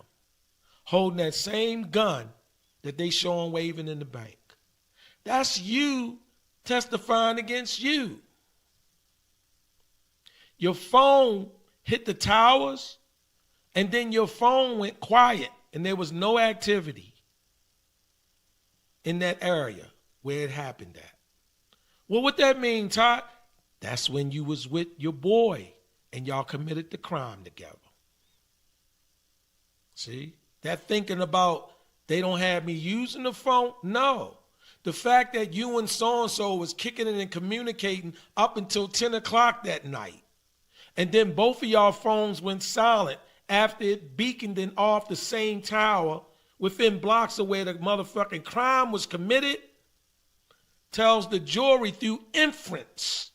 holding that same gun that they showing waving in the bank. That's you testifying against you. Your phone hit the towers and then your phone went quiet and there was no activity in that area where it happened at. Well, what that mean, Todd? That's when you was with your boy and y'all committed the crime together. See? That thinking about they don't have me using the phone? No. The fact that you and so-and-so was kicking it and communicating up until 10 o'clock that night. And then both of y'all phones went silent after it beaconed and off the same tower within blocks of where the motherfucking crime was committed, tells the jury through inference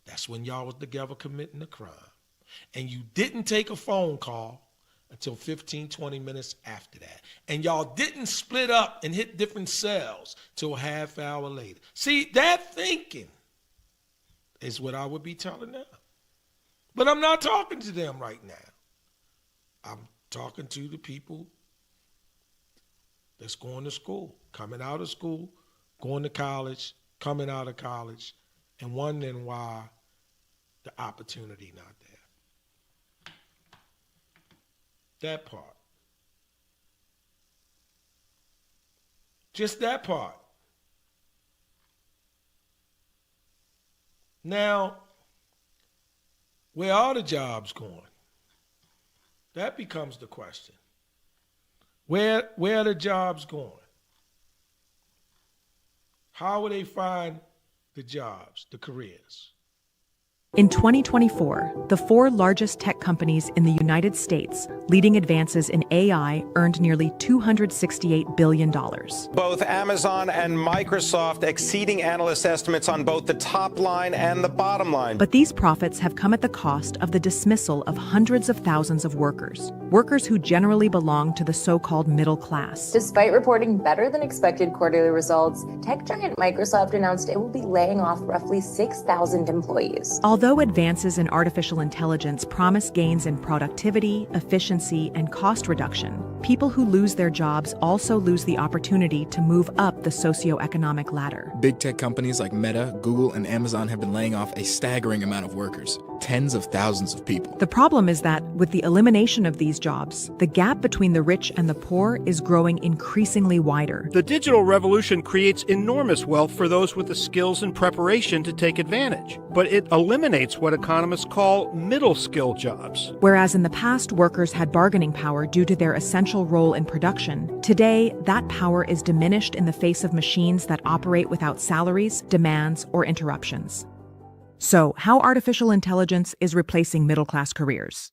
that's when y'all was together committing the crime. And you didn't take a phone call until 15, 20 minutes after that. And y'all didn't split up and hit different cells till a half hour later. See, that thinking is what I would be telling them. But I'm not talking to them right now. I'm talking to the people that's going to school, coming out of school, going to college, coming out of college, and wondering why the opportunity not there. That part. Just that part. Now, where are the jobs going? That becomes the question. Where are the jobs going? How will they find the jobs, the careers? In 2024, the 4 largest tech companies in the United States leading advances in AI earned nearly $268 billion. Both Amazon and Microsoft exceeding analyst estimates on both the top line and the bottom line. But these profits have come at the cost of the dismissal of hundreds of thousands of workers who generally belong to the so-called middle class. Despite reporting better than expected quarterly results, tech giant Microsoft announced it will be laying off roughly 6,000 employees. Although advances in artificial intelligence promise gains in productivity, efficiency, and cost reduction, people who lose their jobs also lose the opportunity to move up the socioeconomic ladder. Big tech companies like Meta, Google, and Amazon have been laying off a staggering amount of workers, tens of thousands of people. The problem is that with the elimination of these jobs, the gap between the rich and the poor is growing increasingly wider. The digital revolution creates enormous wealth for those with the skills and preparation to take advantage, but it eliminates what economists call middle skill jobs. Whereas in the past, workers had bargaining power due to their essential role in production, today that power is diminished in the face of machines that operate without salaries, demands, or interruptions. So, how artificial intelligence is replacing middle-class careers?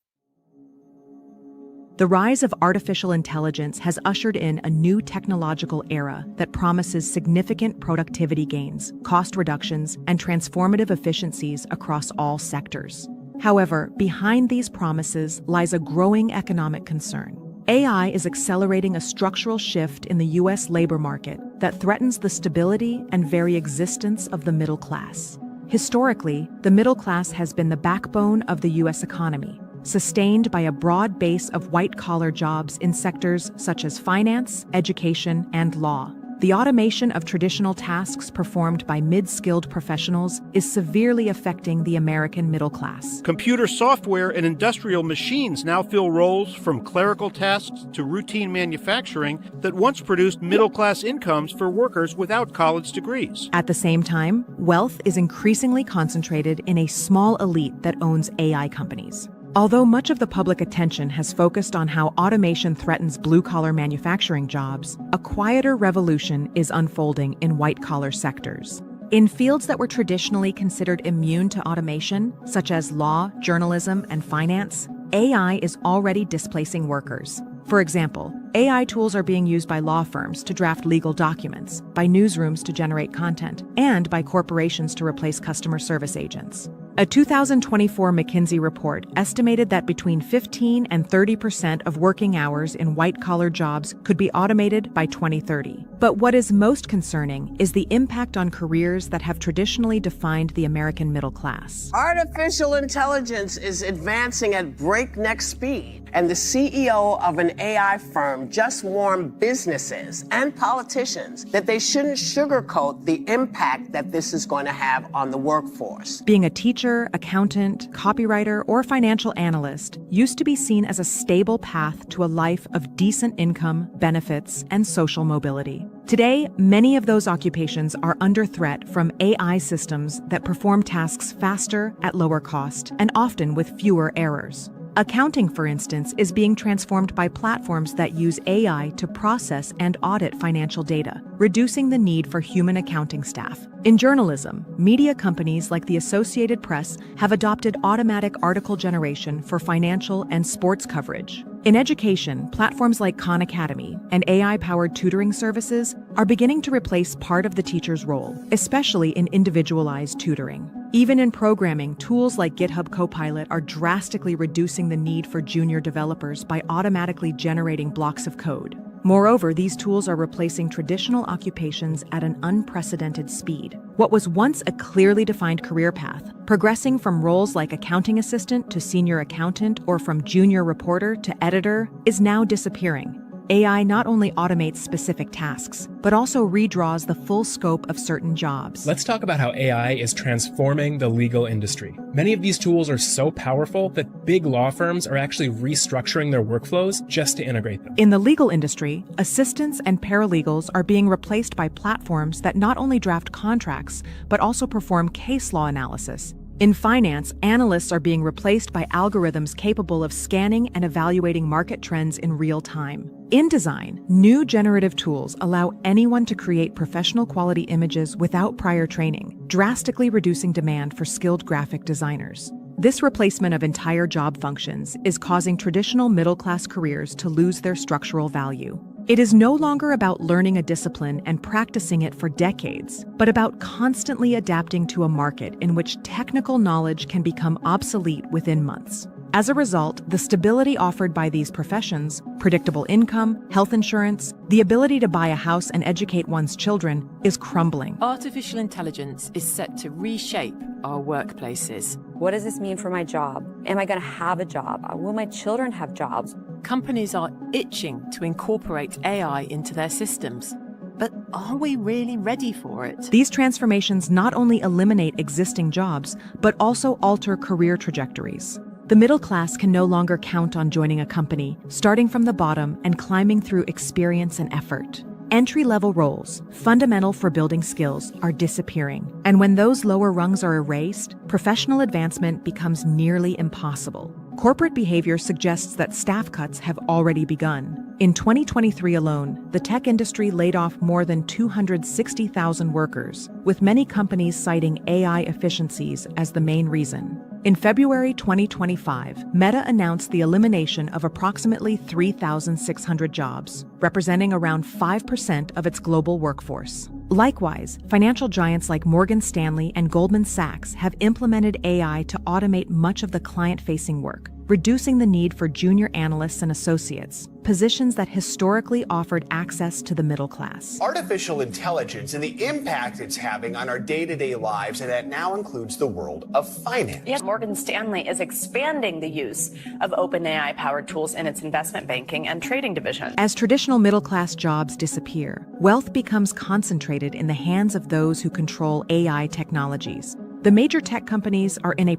The rise of artificial intelligence has ushered in a new technological era that promises significant productivity gains, cost reductions, and transformative efficiencies across all sectors. However, behind these promises lies a growing economic concern. AI is accelerating a structural shift in the U.S. labor market that threatens the stability and very existence of the middle class. Historically, the middle class has been the backbone of the U.S. economy, sustained by a broad base of white-collar jobs in sectors such as finance, education, and law. The automation of traditional tasks performed by mid-skilled professionals is severely affecting the American middle class. Computer software and industrial machines now fill roles from clerical tasks to routine manufacturing that once produced middle-class incomes for workers without college degrees. At the same time, wealth is increasingly concentrated in a small elite that owns AI companies. Although much of the public attention has focused on how automation threatens blue-collar manufacturing jobs, a quieter revolution is unfolding in white-collar sectors. In fields that were traditionally considered immune to automation, such as law, journalism, and finance, AI is already displacing workers. For example, AI tools are being used by law firms to draft legal documents, by newsrooms to generate content, and by corporations to replace customer service agents. A 2024 McKinsey report estimated that between 15 and 30% of working hours in white-collar jobs could be automated by 2030. But what is most concerning is the impact on careers that have traditionally defined the American middle class. Artificial intelligence is advancing at breakneck speed, and the CEO of an AI firm just warned businesses and politicians that they shouldn't sugarcoat the impact that this is going to have on the workforce. Being a teacher, accountant, copywriter, or financial analyst used to be seen as a stable path to a life of decent income, benefits, and social mobility. Today, many of those occupations are under threat from AI systems that perform tasks faster, at lower cost, and often with fewer errors. Accounting, for instance, is being transformed by platforms that use AI to process and audit financial data, reducing the need for human accounting staff. In journalism, media companies like the Associated Press have adopted automatic article generation for financial and sports coverage. In education, platforms like Khan Academy and AI-powered tutoring services are beginning to replace part of the teacher's role, especially in individualized tutoring. Even in programming, tools like GitHub Copilot are drastically reducing the need for junior developers by automatically generating blocks of code. Moreover, these tools are replacing traditional occupations at an unprecedented speed. What was once a clearly defined career path, progressing from roles like accounting assistant to senior accountant or from junior reporter to editor, is now disappearing. AI not only automates specific tasks, but also redraws the full scope of certain jobs. Let's talk about how AI is transforming the legal industry. Many of these tools are so powerful that big law firms are actually restructuring their workflows just to integrate them. In the legal industry, assistants and paralegals are being replaced by platforms that not only draft contracts, but also perform case law analysis. In finance, analysts are being replaced by algorithms capable of scanning and evaluating market trends in real time. In design, new generative tools allow anyone to create professional quality images without prior training, drastically reducing demand for skilled graphic designers. This replacement of entire job functions is causing traditional middle-class careers to lose their structural value. It is no longer about learning a discipline and practicing it for decades, but about constantly adapting to a market in which technical knowledge can become obsolete within months. As a result, the stability offered by these professions, predictable income, health insurance, the ability to buy a house and educate one's children, is crumbling. Artificial intelligence is set to reshape our workplaces. What does this mean for my job? Am I going to have a job? Will my children have jobs? Companies are itching to incorporate AI into their systems. But are we really ready for it? These transformations not only eliminate existing jobs, but also alter career trajectories. The middle class can no longer count on joining a company, starting from the bottom and climbing through experience and effort. Entry-level roles, fundamental for building skills, are disappearing. And when those lower rungs are erased, professional advancement becomes nearly impossible. Corporate behavior suggests that staff cuts have already begun. In 2023 alone, the tech industry laid off more than 260,000 workers, with many companies citing AI efficiencies as the main reason. In February 2025, Meta announced the elimination of approximately 3,600 jobs, representing around 5% of its global workforce. Likewise, financial giants like Morgan Stanley and Goldman Sachs have implemented AI to automate much of the client-facing work, reducing the need for junior analysts and associates, positions that historically offered access to the middle class. Artificial intelligence and the impact it's having on our day-to-day lives, and that now includes the world of finance. Yes, Morgan Stanley is expanding the use of OpenAI-powered tools in its investment banking and trading division. As traditional middle-class jobs disappear, wealth becomes concentrated in the hands of those who control AI technologies. The major tech companies are in a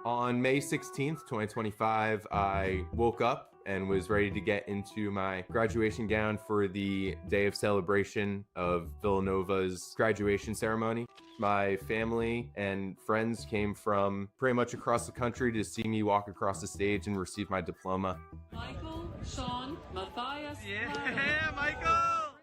On May 16th, 2025, I woke up and was ready to get into my graduation gown for the day of celebration of Villanova's graduation ceremony. My family and friends came from pretty much across the country to see me walk across the stage and receive my diploma. Michael, Sean, Matthias. Yeah, Michael!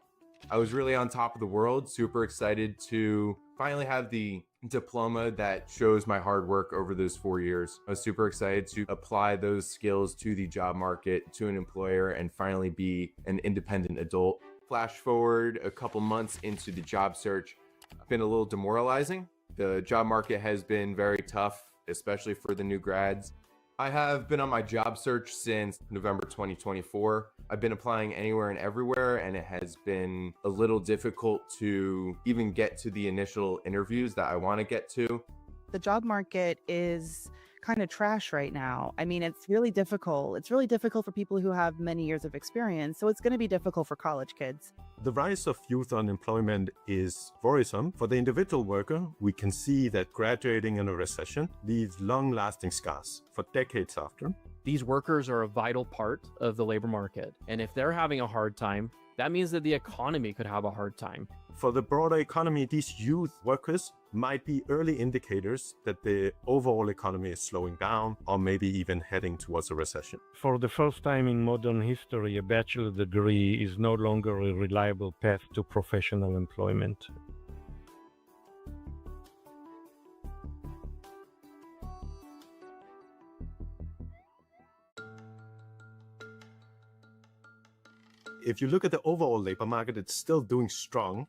I was really on top of the world, super excited to finally have the diploma that shows my hard work over those 4 years. I was super excited to apply those skills to the job market, to an employer, and finally be an independent adult. Flash forward a couple months into the job search, it's been a little demoralizing. The job market has been very tough, especially for the new grads. I have been on my job search since November 2024. I've been applying anywhere and everywhere, and it has been a little difficult to even get to the initial interviews that I want to get to. The job market is kind of trash right now. I mean, it's really difficult. It's really difficult for people who have many years of experience, so it's going to be difficult for college kids. The rise of youth unemployment is worrisome. For the individual worker, we can see that graduating in a recession leaves long-lasting scars for decades after. These workers are a vital part of the labor market, and if they're having a hard time, that means that the economy could have a hard time. For the broader economy, these youth workers might be early indicators that the overall economy is slowing down or maybe even heading towards a recession. For the first time in modern history, a bachelor degree is no longer a reliable path to professional employment. If you look at the overall labor market, it's still doing strong.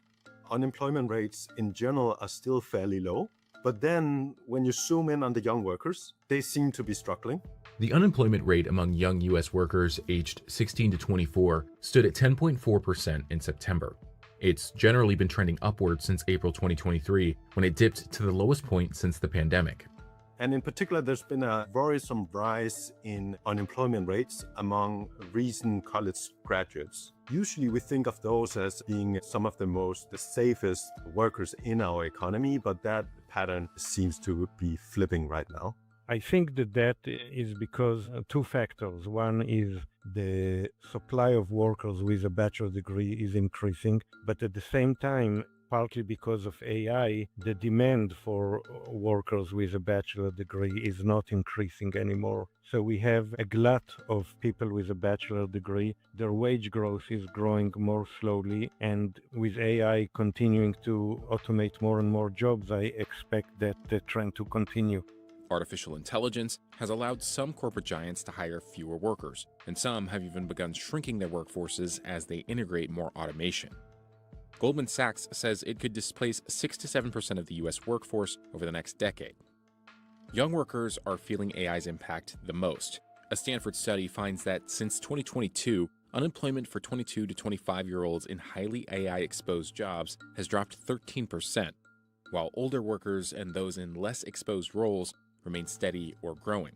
Unemployment rates in general are still fairly low. But then when you zoom in on the young workers, they seem to be struggling. The unemployment rate among young U.S. workers aged 16 to 24 stood at 10.4% in September. It's generally been trending upward since April 2023, when it dipped to the lowest point since the pandemic. And in particular, there's been a worrisome rise in unemployment rates among recent college graduates. Usually we think of those as being some of the safest workers in our economy, but that pattern seems to be flipping right now. I think that is because of two factors. One is the supply of workers with a bachelor's degree is increasing, but at the same time, partly because of AI, the demand for workers with a bachelor degree is not increasing anymore. So we have a glut of people with a bachelor degree. Their wage growth is growing more slowly, and with AI continuing to automate more and more jobs, I expect that the trend to continue. Artificial intelligence has allowed some corporate giants to hire fewer workers, and some have even begun shrinking their workforces as they integrate more automation. Goldman Sachs says it could displace 6 to 7% of the US workforce over the next decade. Young workers are feeling AI's impact the most. A Stanford study finds that since 2022, unemployment for 22 to 25-year-olds in highly AI-exposed jobs has dropped 13%, while older workers and those in less exposed roles remain steady or growing.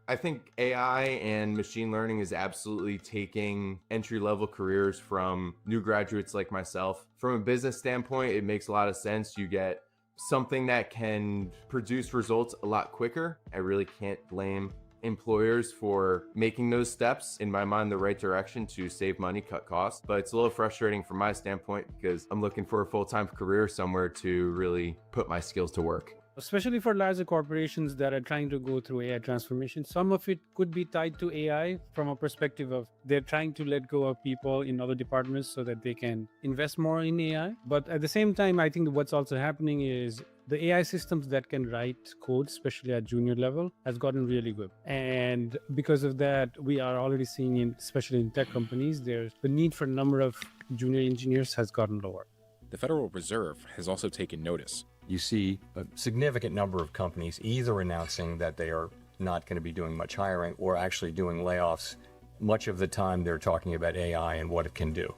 I think AI and machine learning is absolutely taking entry-level careers from new graduates like myself. From a business standpoint, it makes a lot of sense. You get something that can produce results a lot quicker. I really can't blame employers for making those steps, in my mind, the right direction to save money, cut costs. But it's a little frustrating from my standpoint because I'm looking for a full-time career somewhere to really put my skills to work. Especially for larger corporations that are trying to go through AI transformation, some of it could be tied to AI from a perspective of they're trying to let go of people in other departments so that they can invest more in AI. But at the same time, I think what's also happening is the AI systems that can write code, especially at junior level, has gotten really good. And because of that, we are already seeing, especially in tech companies, there's the need for a number of junior engineers has gotten lower. The Federal Reserve has also taken notice. You see a significant number of companies either announcing that they are not going to be doing much hiring or actually doing layoffs. Much of the time they're talking about AI and what it can do.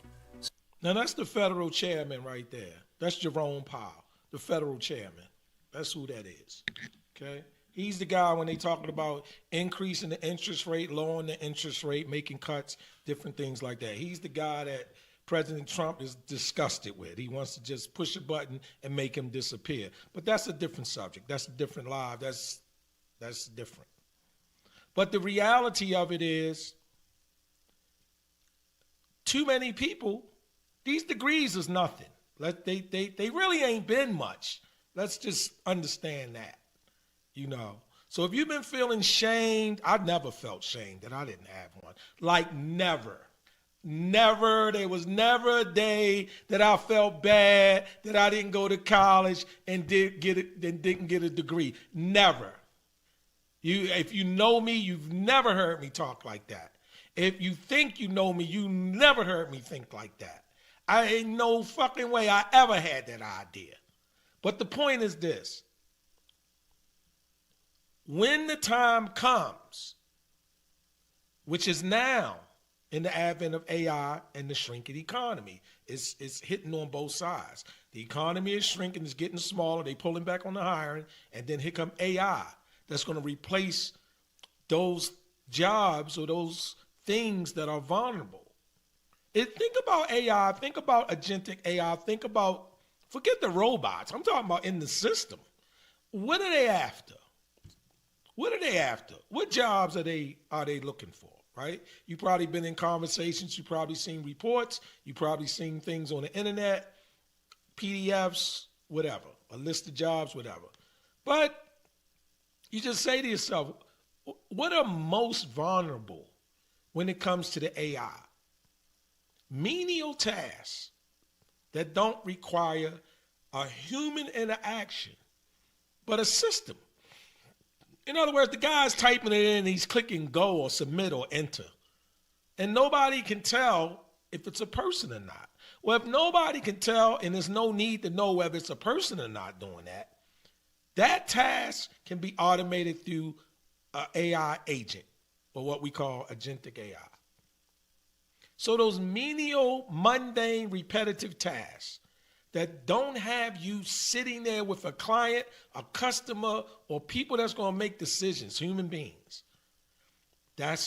Now that's the federal chairman right there. That's Jerome Powell, the federal chairman. That's who that is, okay? He's the guy when they talking about increasing the interest rate, lowering the interest rate, making cuts, different things like that. He's the guy that President Trump is disgusted with. He wants to just push a button and make him disappear. But that's a different subject. That's a different live. That's different. But the reality of it is, too many people, these degrees is nothing. They really ain't been much. Let's just understand that, you know. So if you've been feeling shamed, I never felt shamed that I didn't have one. Like never. Never, there was never a day that I felt bad that I didn't go to college and didn't get a degree. Never. If you know me, you've never heard me talk like that. If you think you know me, you never heard me think like that. I ain't no fucking way I ever had that idea. But the point is this. When the time comes, which is now, in the advent of AI and the shrinking economy, it's hitting on both sides. The economy is shrinking, it's getting smaller, they pulling back on the hiring, and then here come AI that's going to replace those jobs or those things that are vulnerable. Think about AI, think about agentic AI, forget the robots, I'm talking about in the system. What are they after? What are they after? What jobs are they looking for? Right? You've probably been in conversations, you've probably seen reports, you've probably seen things on the internet, PDFs, whatever, a list of jobs, whatever. But you just say to yourself, what are most vulnerable when it comes to the AI? Menial tasks that don't require a human interaction, but a system. In other words, the guy's typing it in, he's clicking go or submit or enter. And nobody can tell if it's a person or not. Well, if nobody can tell and there's no need to know whether it's a person or not doing that, that task can be automated through an AI agent or what we call agentic AI. So those menial, mundane, repetitive tasks that don't have you sitting there with a client, a customer, or people that's going to make decisions, human beings. That's